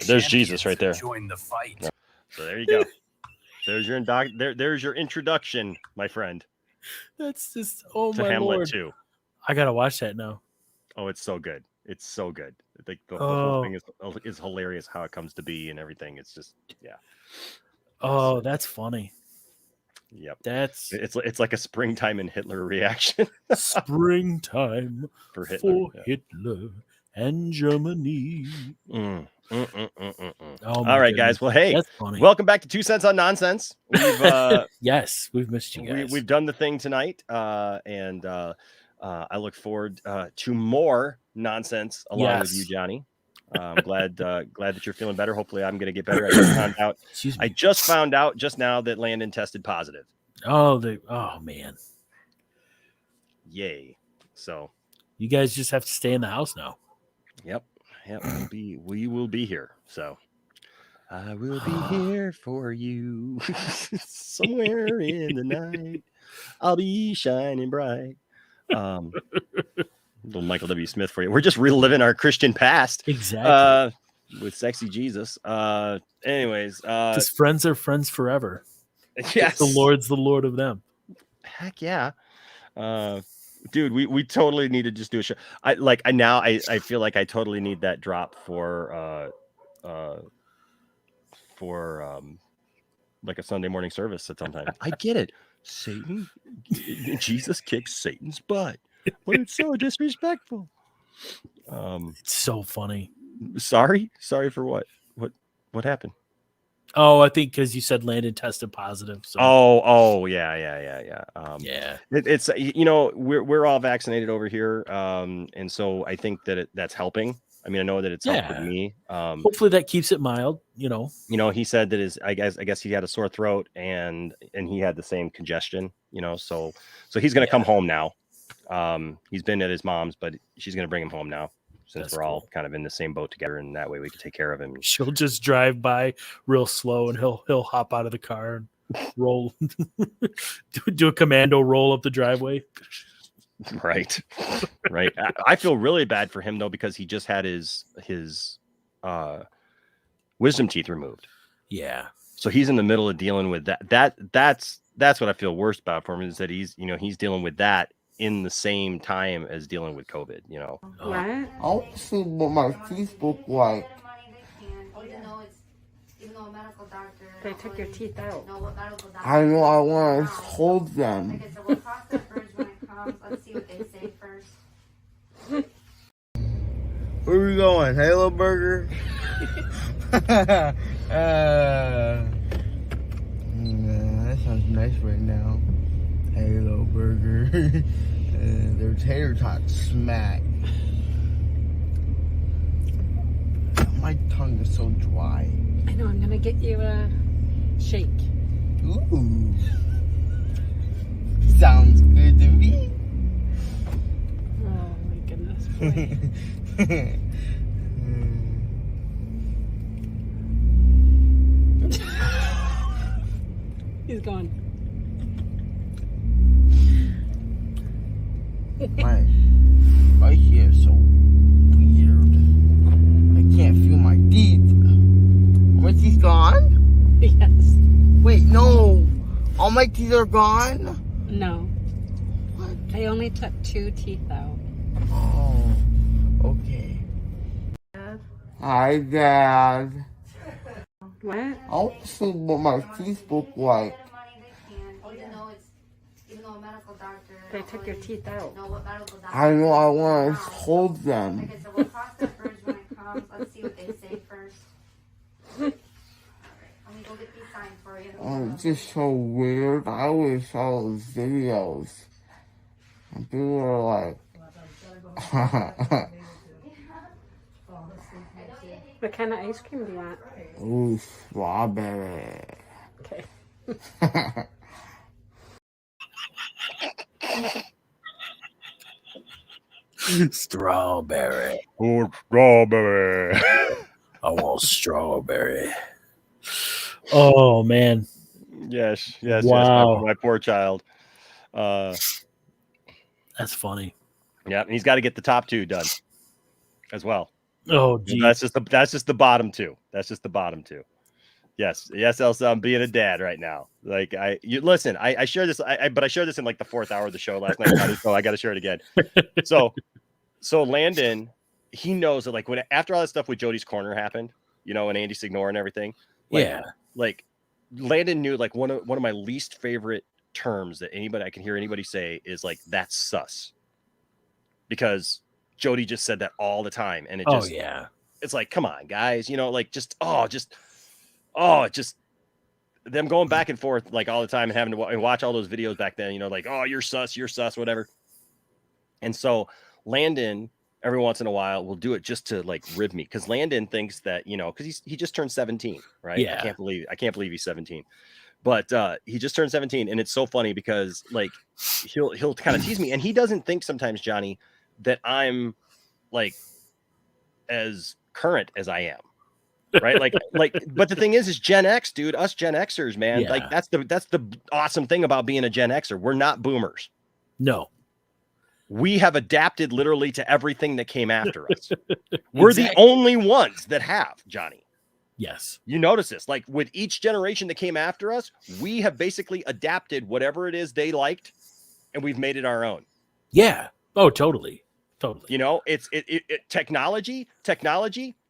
There's Jesus right there. Join the fight. No. So there you go. There's your introduction, my friend. That's just to my Hamlet Lord. 2. I gotta watch that now. Oh, it's so good. It's so good. Like the whole thing is hilarious how it comes to be and everything. It's just Oh, that's funny. Yep. It's like a springtime in Hitler reaction. Springtime for Hitler. Hitler and Germany. Oh, All right, guys. Well, hey, welcome back to 2 Cents on Nonsense. We've yes, we've missed you guys. We've done the thing tonight, and I look forward to more nonsense along with you, Johnny. I'm glad that you're feeling better. Hopefully, I'm going to get better. I just found out just now that Landon tested positive. Oh, man. Yay! So you guys just have to stay in the house now. Yep. We will be here. So I will be here for you somewhere in the night. I'll be shining bright. Little Michael W. Smith for you. We're just reliving our Christian past. Exactly. With sexy Jesus. Anyways. Because friends are friends forever. Yes. The Lord's the Lord of them. Heck yeah. Dude, we totally need to just do a show. I feel like I totally need that drop for like a Sunday morning service at some time. I get it. Jesus kicks Satan's butt. But it's so disrespectful. It's so funny. Sorry for what? What happened? Oh, I think because you said Landon tested positive. So. Yeah. It's we're all vaccinated over here, and so I think that that's helping. I mean, I know that it's helped with me. Hopefully that keeps it mild. You know, he said that I guess he had a sore throat and he had the same congestion. You know, so he's gonna come home now. He's been at his mom's, but she's gonna bring him home now since we're all kind of in the same boat together, and that way we can take care of him. She'll just drive by real slow, and he'll hop out of the car and roll, do a commando roll up the driveway. Right. I feel really bad for him though, because he just had his wisdom teeth removed. Yeah. So he's in the middle of dealing with that. That's what I feel worst about for him, is that he's dealing with that in the same time as dealing with COVID, you know. What? I want to see what my teeth look like. They took your teeth out. I know, I want to hold them. Okay, so we'll cross that bridge when it comes. Let's see what they say first. Where are we going? Halo Burger? That sounds nice right now. Halo Burger. Their tater tots smack. My tongue is so dry. I know, I'm gonna get you a shake. Ooh. Sounds good to me. Oh my goodness. Boy. He's gone. My hair is so weird. I can't feel my teeth. My teeth gone? Yes. Wait, no. All my teeth are gone? No. What? They only took 2 teeth out. Oh, okay. Hi, Dad. What? I want to see what my teeth look like. They took your teeth out. I know, I want to hold them. Okay, so we'll cross that bridge when it comes. Let's see what they say first. Let me go get these signed for you. Oh, it's just so weird. I always saw those videos. And people are like... What kind of ice cream do you want? Ooh, strawberry. Okay. Strawberry. Oh, strawberry. I want strawberry. Oh man. Yes. Wow. My poor child. That's funny. Yeah, and he's got to get the top 2 done as well. Oh, geez. That's just the bottom 2. That's just the bottom 2. Yes, Elsa, I'm being a dad right now. Like listen, I shared this, but I shared this in like the 4th hour of the show last night. So I got to share it again. So Landon, he knows that like after all that stuff with Jody's Corner happened, you know, and Andy Signore and everything. Like Landon knew like one of my least favorite terms that I can hear anybody say is like, that's sus, because Jody just said that all the time, and it's like, come on, guys, you know, like just them going back and forth like all the time and having to watch all those videos back then, you know, like, oh, you're sus, whatever. And so Landon every once in a while will do it just to like rib me, because Landon thinks that, you know, because he just turned 17, right? Yeah. I can't believe he's 17. But he just turned 17, and it's so funny because like he'll kind of tease me, and he doesn't think sometimes, Johnny, that I'm like as current as I am. Right. But the thing is Gen X, dude, us Gen Xers, man, like that's the awesome thing about being a Gen Xer. We're not boomers. No. We have adapted literally to everything that came after us. We're the only ones that have, Johnny. Yes. You notice this, like with each generation that came after us, we have basically adapted whatever it is they liked, and we've made it our own. Yeah. Oh, totally. You know, it's technology.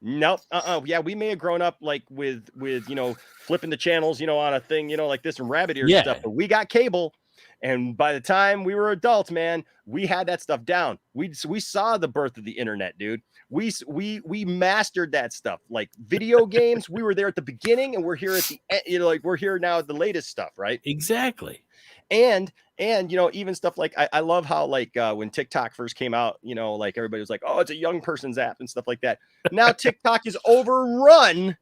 Nope. Yeah, we may have grown up like with you know, flipping the channels, you know, on a thing, you know, like this and rabbit ear stuff. But we got cable, and by the time we were adults, man, we had that stuff down. We saw the birth of the internet, dude. We mastered that stuff. Like video games, we were there at the beginning, and we're here at the end. You know, like we're here now at the latest stuff, right? Exactly. And you know, even stuff like I love how like when TikTok first came out, you know, like everybody was like, oh, it's a young person's app and stuff like that. Now TikTok is overrun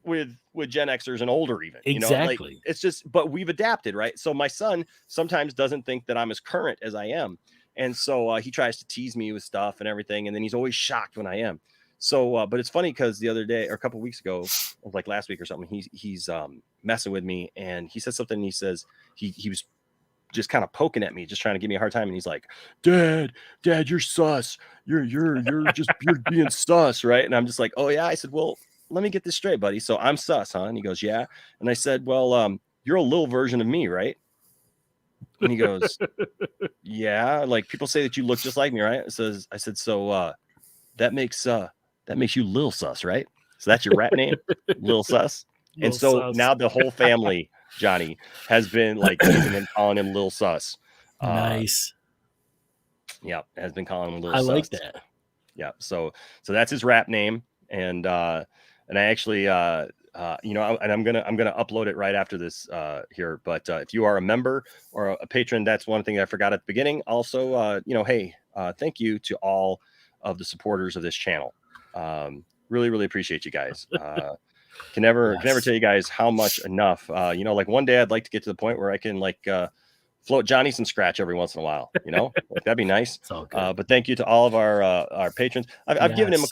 with Gen Xers and older even. You know, like, it's just, but we've adapted, right? So my son sometimes doesn't think that I'm as current as I am. And so he tries to tease me with stuff and everything. And then he's always shocked when I am. So, but it's funny because the other day or a couple of weeks ago, like last week or something, he's messing with me and he said something. And he says he was just kind of poking at me, just trying to give me a hard time. And he's like, Dad, you're sus. You're being sus, right? And I'm just like, oh yeah. I said, well, let me get this straight, buddy. So I'm sus, huh? And he goes, yeah. And I said, well, you're a little version of me, right? And he goes, yeah. Like people say that you look just like me, right? I said, so that makes you Lil Sus, right? So that's your rap name, Lil Sus. And so now the whole family, Johnny, has been like teasing him, calling him Lil Sus. Nice. Yeah, has been calling him Lil I Sus. like that. Yeah, so that's his rap name, and I actually you know, and I'm gonna upload it right after this here. But if you are a member or a patron, that's one thing I forgot at the beginning. Also, you know, hey, thank you to all of the supporters of this channel. Really appreciate you guys. Can never tell you guys how much enough. You know, like one day I'd like to get to the point where I can like float Johnny some scratch every once in a while. You know, like, that'd be nice. But thank you to all of our patrons. I've given him a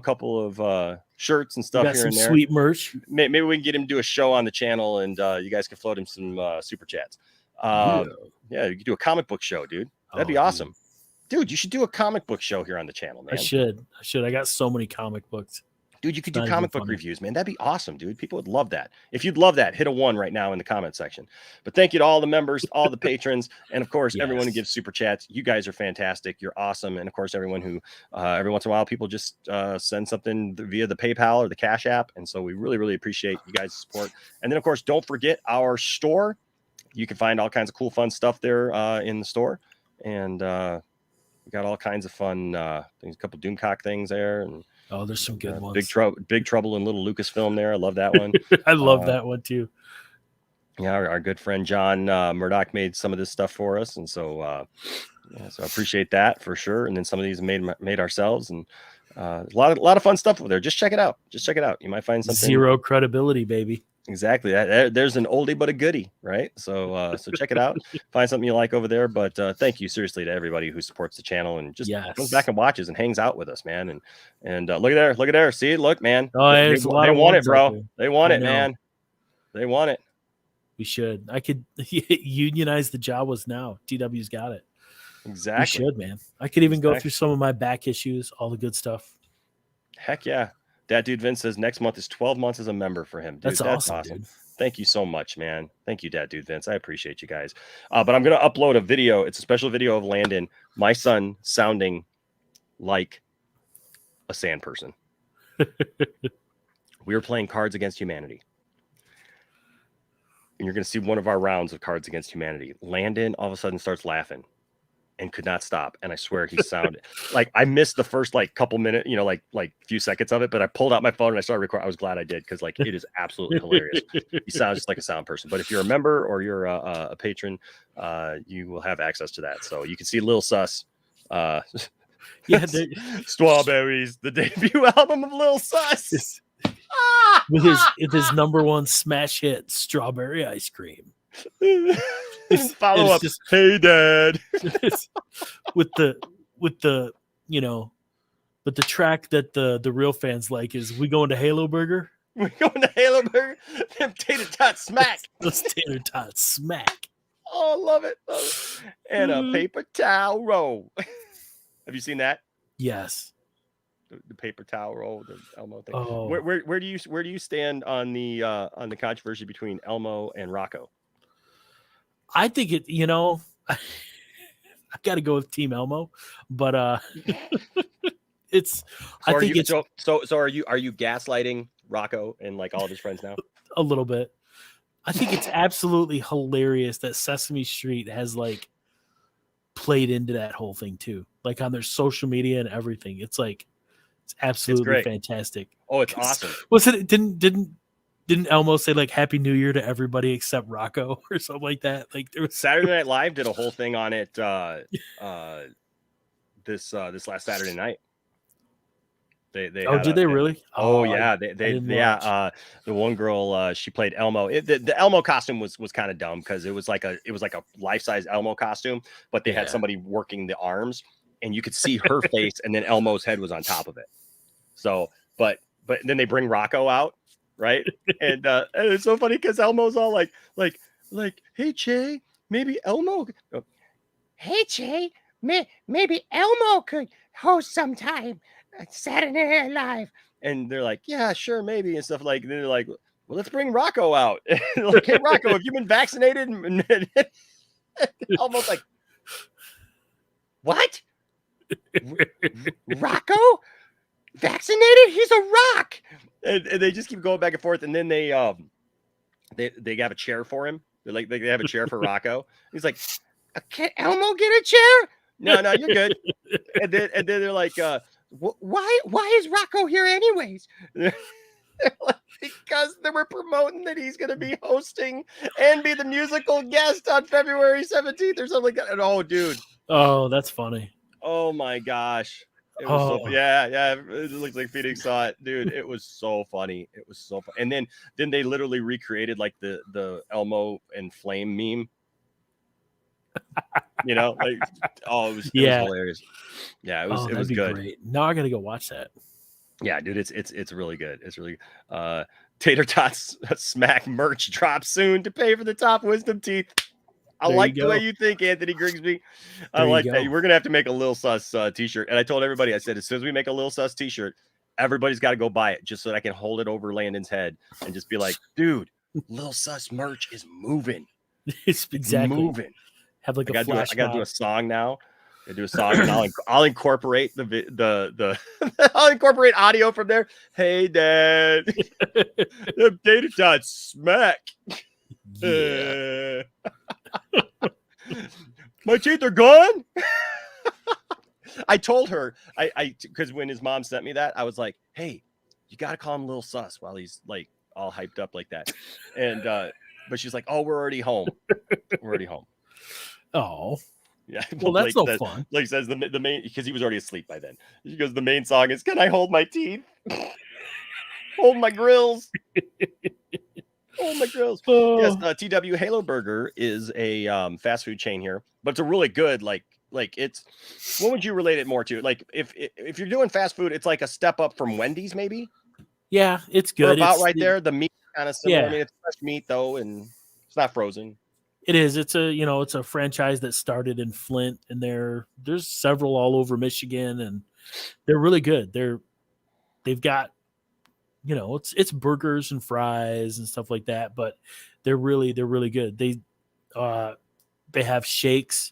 couple of shirts and stuff here and there. Sweet merch. Maybe we can get him to do a show on the channel, and you guys can float him some super chats. Yeah, you could do a comic book show, dude. That'd be awesome. Dude, you should do a comic book show here on the channel, man. I should. I got so many comic books. Dude, you could do comic book reviews, man. That'd be awesome, dude. People would love that. If you'd love that, hit a 1 right now in the comment section. But thank you to all the members, all the patrons, and of course, everyone who gives super chats. You guys are fantastic. You're awesome. And of course, everyone who every once in a while, people just send something via the PayPal or the Cash App. And so we really appreciate you guys' support. And then, of course, don't forget our store. You can find all kinds of cool, fun stuff there in the store. And we got all kinds of fun things, a couple Doomcock things there. And there's some good ones. Big Trouble in Little Lucasfilm there. I love that one. I love that one too. Yeah, our good friend John Murdoch made some of this stuff for us, and so so I appreciate that for sure. And then some of these made ourselves, and a lot of fun stuff over there. Just check it out. You might find something. Zero credibility, baby. Exactly. There's an oldie but a goodie, right? So so check it out. Find something you like over there. But thank you seriously to everybody who supports the channel and just comes back and watches and hangs out with us, man. And look at there. See, look, man. Oh, they want it, bro. They want it, man. They want it. We should. I could unionize the Jawas now. TW's got it. Exactly. We should, man. I could even go through some of my back issues, all the good stuff. Heck yeah. That dude Vince says next month is 12 months as a member for him. Dude, that's awesome. Dude. Thank you so much, man. Thank you, Dad Dude Vince. I appreciate you guys. But I'm going to upload a video. It's a special video of Landon, my son, sounding like a sand person. We were playing Cards Against Humanity. And you're going to see one of our rounds of Cards Against Humanity. Landon all of a sudden starts laughing and could not stop. And I swear he sounded like I missed the first like couple minutes, you know, like few seconds of it, but I pulled out my phone and I started recording. I was glad I did, because like it is absolutely hilarious. He sounds just like a sound person. But if you're a member or you're a patron, you will have access to that. So you can see Lil Sus. Strawberries, the debut album of Lil Sus. With his number one smash hit, Strawberry Ice Cream. Follow up. Just, hey, Dad. with the you know, but the track that the real fans like is "We Going to Halo Burger." We going to Halo Burger. Them tater tots smack. Those tater tots smack. Oh, I love it. And a paper towel roll. Have you seen that? Yes. The paper towel roll, the Elmo thing. Oh. Where do you stand on the controversy between Elmo and Rocco? I think it, you know, I got to go with Team Elmo, but it's. So are you gaslighting Rocco and like all of his friends now? A little bit. I think it's absolutely hilarious that Sesame Street has like played into that whole thing too, like on their social media and everything. It's like it's absolutely fantastic. Oh, it's awesome. Was it? Didn't Didn't Elmo say like Happy New Year to everybody except Rocco or something like that? Like there was Saturday Night Live did a whole thing on it this last Saturday night. They did they really? Oh, Oh, yeah, I didn't the one girl she played Elmo. The Elmo costume was kind of dumb because it was like a life-size Elmo costume, but they had somebody working the arms and you could see her face and then Elmo's head was on top of it. So, but then they bring Rocco out, right? And it's so funny because Elmo's all like, hey Che, maybe Elmo. Hey, Jay, maybe Elmo could host sometime at Saturday Night Live. And they're like, yeah, sure, maybe, and stuff like. And they're like, well, let's bring Rocco out. Like, hey, Rocco, have you been vaccinated? And almost like, What? Rocco? Vaccinated? He's a rock. And they just keep going back and forth. And then they have a chair for him. They have a chair for Rocco. He's like, can Elmo get a chair? No, you're good. And then they're like, why is Rocco here anyways? Because they were promoting that he's going to be hosting and be the musical guest on February 17th or something like that. And, oh, dude. Oh, that's funny. Oh my gosh. It was so, yeah. It looks like Phoenix saw it, dude. It was so funny. It was so fun. And then they literally recreated like the Elmo and Flame meme. You know, like, it was hilarious. Yeah, it was good. Great. Now I gotta go watch that. Yeah, dude, it's really good. It's really good. Tater Tots Smack merch drops soon to pay for the top wisdom teeth. I like the way you think, Anthony Grigsby. I like that. We're gonna have to make a Lil Sus t-shirt. And I told everybody, I said, as soon as we make a Lil Sus t-shirt, everybody's got to go buy it just so that I can hold it over Landon's head and just be like, dude, Lil Sus merch is moving. It's exactly moving. Have like I a flash. I gotta do a song now. I do a song and I'll incorporate the I'll incorporate audio from there. Hey, Dad, the Tater Tots Smack. Yeah. My teeth are gone. I told her because when his mom sent me that, I was like, hey, you gotta call him Lil Sus while he's like all hyped up like that. And but she's like, oh, we're already home. We're already home. Oh. Yeah. Well, that's no fun. Like says the main, because he was already asleep by then. She goes, the main song is, can I hold my teeth? Hold my grills. Hold my grills. Yes, TW Halo Burger is a fast food chain here, but it's a really good, like it's, what would you relate it more to? Like if you're doing fast food, it's like a step up from Wendy's, maybe? Yeah, it's good. Or about right there. The meat kind of similar. Yeah. I mean, it's fresh meat though, and it's not frozen. It is. It's a franchise that started in Flint, and there's several all over Michigan, and they're really good. They've got, it's burgers and fries and stuff like that, but they're really good. They have shakes.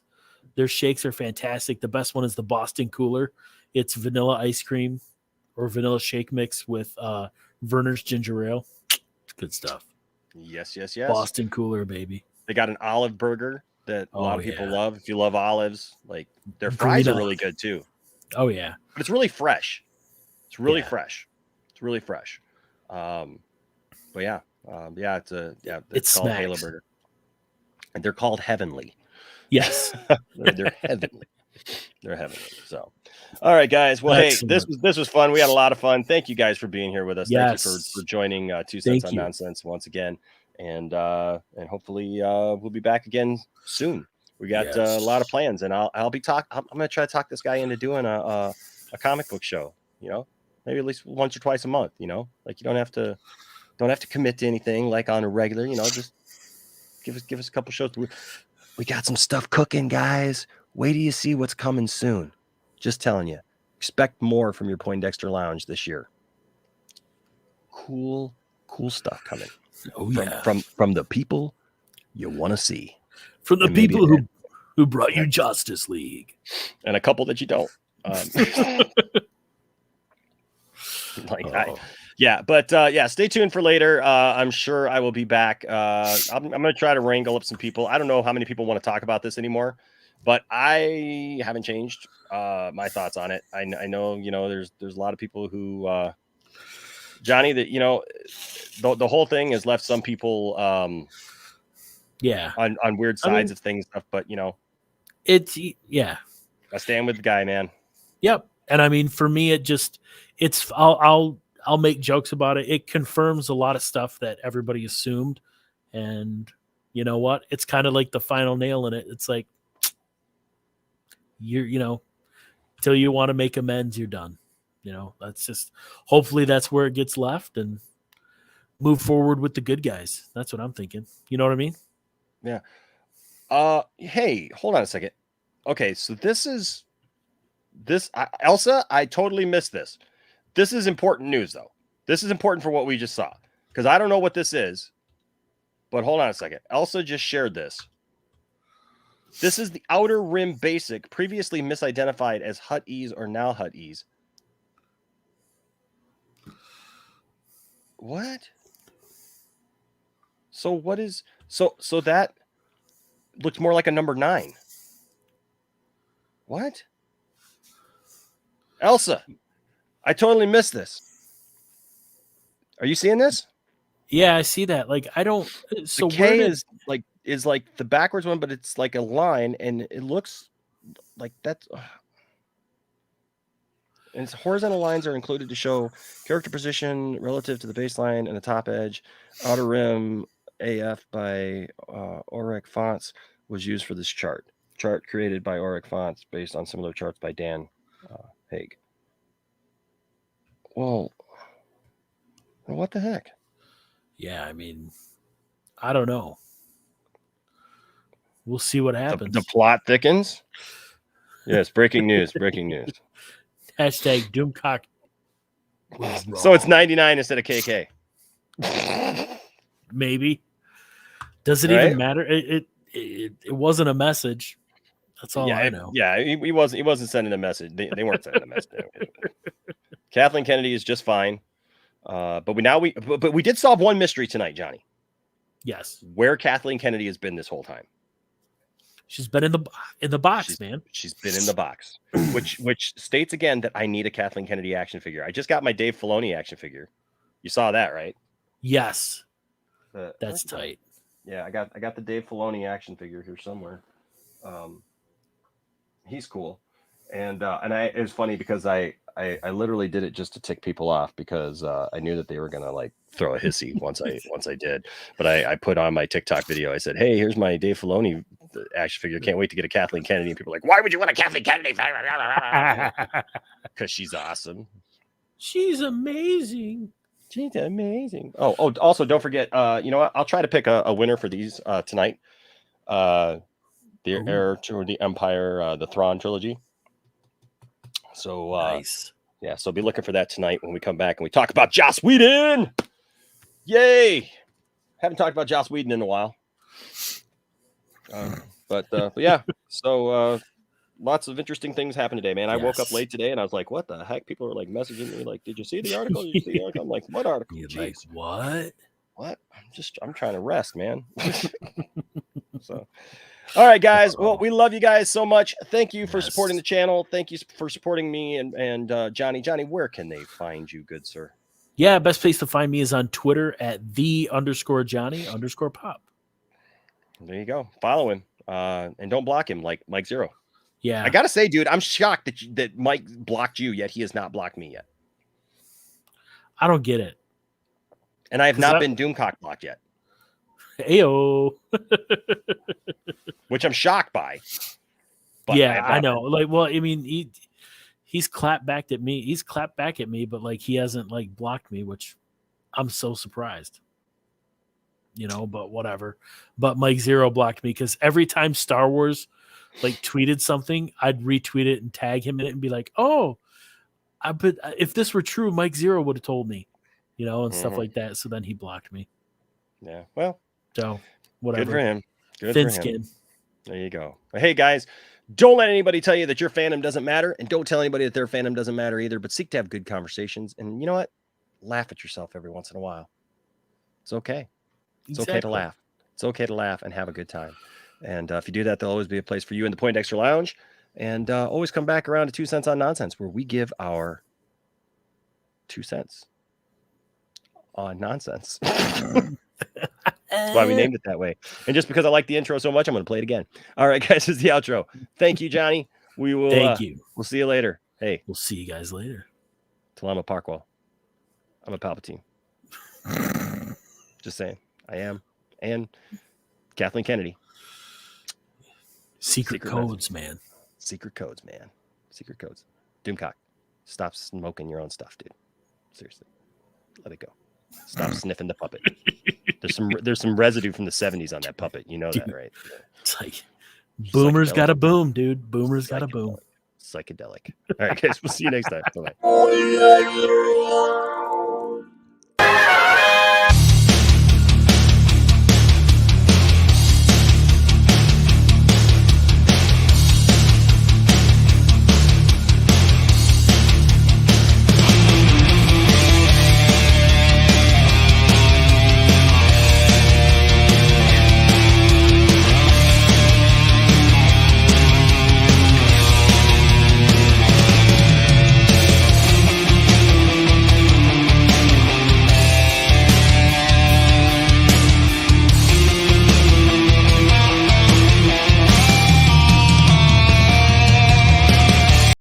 Their shakes are fantastic. The best one is the Boston Cooler. It's vanilla ice cream or vanilla shake mix with Verner's ginger ale. It's good stuff. Yes. Boston Cooler, baby. They got an olive burger that a lot of people love. If you love olives, like their fries are really good too. Oh yeah, but it's really fresh. It's really fresh. It's really fresh. But yeah, it's called Halo Burger, and they're called Heavenly. Yes, they're heavenly. They're heavenly. So, all right, guys. Well, excellent. Hey, this was fun. We had a lot of fun. Thank you guys for being here with us. Yes. Thank you for joining 2 Cents on Nonsense once again. And hopefully we'll be back again soon. We got a lot of plans, and I'll be I'm gonna try to talk this guy into doing a comic book show. Maybe at least once or twice a month. Like you don't have to commit to anything like on a regular. Just give us a couple shows. We got some stuff cooking, guys. Wait till you see what's coming soon. Just telling you, expect more from your Poindexter Lounge this year. Cool stuff coming. Oh yeah, from the people you want to see, from the people who brought you Justice League, and a couple that you don't. Stay tuned for later. I'm sure I will be back. I'm going to try to wrangle up some people. I don't know how many people want to talk about this anymore, but I haven't changed my thoughts on it. I know there's a lot of people who Johnny, that the whole thing has left some people yeah on weird sides of things, but it's I stand with the guy, man. Yep. And I mean, for me, I'll make jokes about it. It confirms a lot of stuff that everybody assumed. And you know what? It's kind of like the final nail in it. It's like, till you want to make amends, you're done. That's just, hopefully that's where it gets left and move forward with the good guys. That's what I'm thinking. You know what I mean? Yeah. Hey, hold on a second. Okay. So Elsa, I totally missed this. This is important news, though. This is important for what we just saw, because I don't know what this is, but hold on a second. Elsa just shared this. This is the Outer Rim Basic, previously misidentified as Hut Ease or now Hut Ease. What? So what is so that looks more like a number 9. What? Elsa, I totally missed this. Are you seeing this? Yeah, I see that. Like, I don't. So the K is like the backwards one, but it's like a line, and it looks like that's. And its horizontal lines are included to show character position relative to the baseline and the top edge. Outer Rim AF by Auric Fonts was used for this chart. Chart created by Auric Fonts based on similar charts by Dan Haig. Well, what the heck? Yeah, I mean, I don't know. We'll see what happens. The plot thickens. Yes, breaking news. Breaking news. Hashtag Doomcock. So it's 99 instead of KK. Maybe. Does it even matter? It wasn't a message. That's all I know. Yeah, he wasn't sending a message. They weren't sending a message. Kathleen Kennedy is just fine. But we did solve one mystery tonight, Johnny. Yes. Where Kathleen Kennedy has been this whole time. She's been in the box, man. She's been in the box, which states again that I need a Kathleen Kennedy action figure. I just got my Dave Filoni action figure. You saw that, right? Yes. That's tight. Yeah, I got the Dave Filoni action figure here somewhere. He's cool, and it was funny because I literally did it just to tick people off because I knew that they were gonna like throw a hissy once I did. But I put on my TikTok video. I said, "Hey, here's my Dave Filoni action figure. Can't wait to get a Kathleen Kennedy." And people are like, "Why would you want a Kathleen Kennedy?" Because she's awesome. She's amazing. She's amazing. Oh, also don't forget. You know what? I'll try to pick a winner for these tonight. The Heir to the Empire, the Thrawn trilogy. So nice. Yeah, so be looking for that tonight when we come back and we talk about Joss Whedon. Yay! Haven't talked about Joss Whedon in a while. But yeah, so lots of interesting things happened today, man. I woke up late today and I was like, what the heck? People are like messaging me like, did you see the article? Did you see the article? I'm like, what article? You're like, what? What? I'm trying to rest, man. So all right, guys. Well, we love you guys so much. Thank you for supporting the channel. Thank you for supporting me and Johnny. Johnny, where can they find you, good sir? Yeah, best place to find me is on Twitter at @the_Johnny_pop. There you go. Follow him. And don't block him like Mike Zero. Yeah. I gotta say, dude, I'm shocked that Mike blocked you, yet he has not blocked me yet. I don't get it. And I have not been Doomcock blocked yet. Ayo. Which I'm shocked by. But yeah, I know. Like, well, I mean, he's clapped back at me. He's clapped back at me, but like he hasn't like blocked me, which I'm so surprised. You know, but whatever. But Mike Zero blocked me because every time Star Wars like tweeted something, I'd retweet it and tag him in it and be like, "Oh, but if this were true, Mike Zero would have told me," you know, and stuff like that. So then he blocked me. Yeah, well, so whatever. Good for him. Good Thin for him. skin. There you go. Hey guys, don't let anybody tell you that your fandom doesn't matter, and don't tell anybody that their fandom doesn't matter either. But seek to have good conversations, and you know what? Laugh at yourself every once in a while. It's okay. It's okay to laugh. It's okay to laugh and have a good time. And if you do that, there'll always be a place for you in the Poindexter Lounge. And always come back around to 2 cents on nonsense, where we give our 2 cents. on nonsense. That's why we named it that way. And just because I like the intro so much, I'm going to play it again. All right, guys, this is the outro. Thank you, Johnny. We will. Thank you. We'll see you later. Hey, we'll see you guys later. Talama Parkwell. I'm a Palpatine. Just saying, I am. And Kathleen Kennedy. Secret codes, man. Secret codes, man. Secret codes. Doomcock, stop smoking your own stuff, dude. Seriously, let it go. Stop sniffing the puppet. There's some residue from the 70s on that puppet. You know that, right? It's like boomers got a boom, dude. Boomers got a boom. Psychedelic. All right, guys. We'll see you next time. Bye-bye.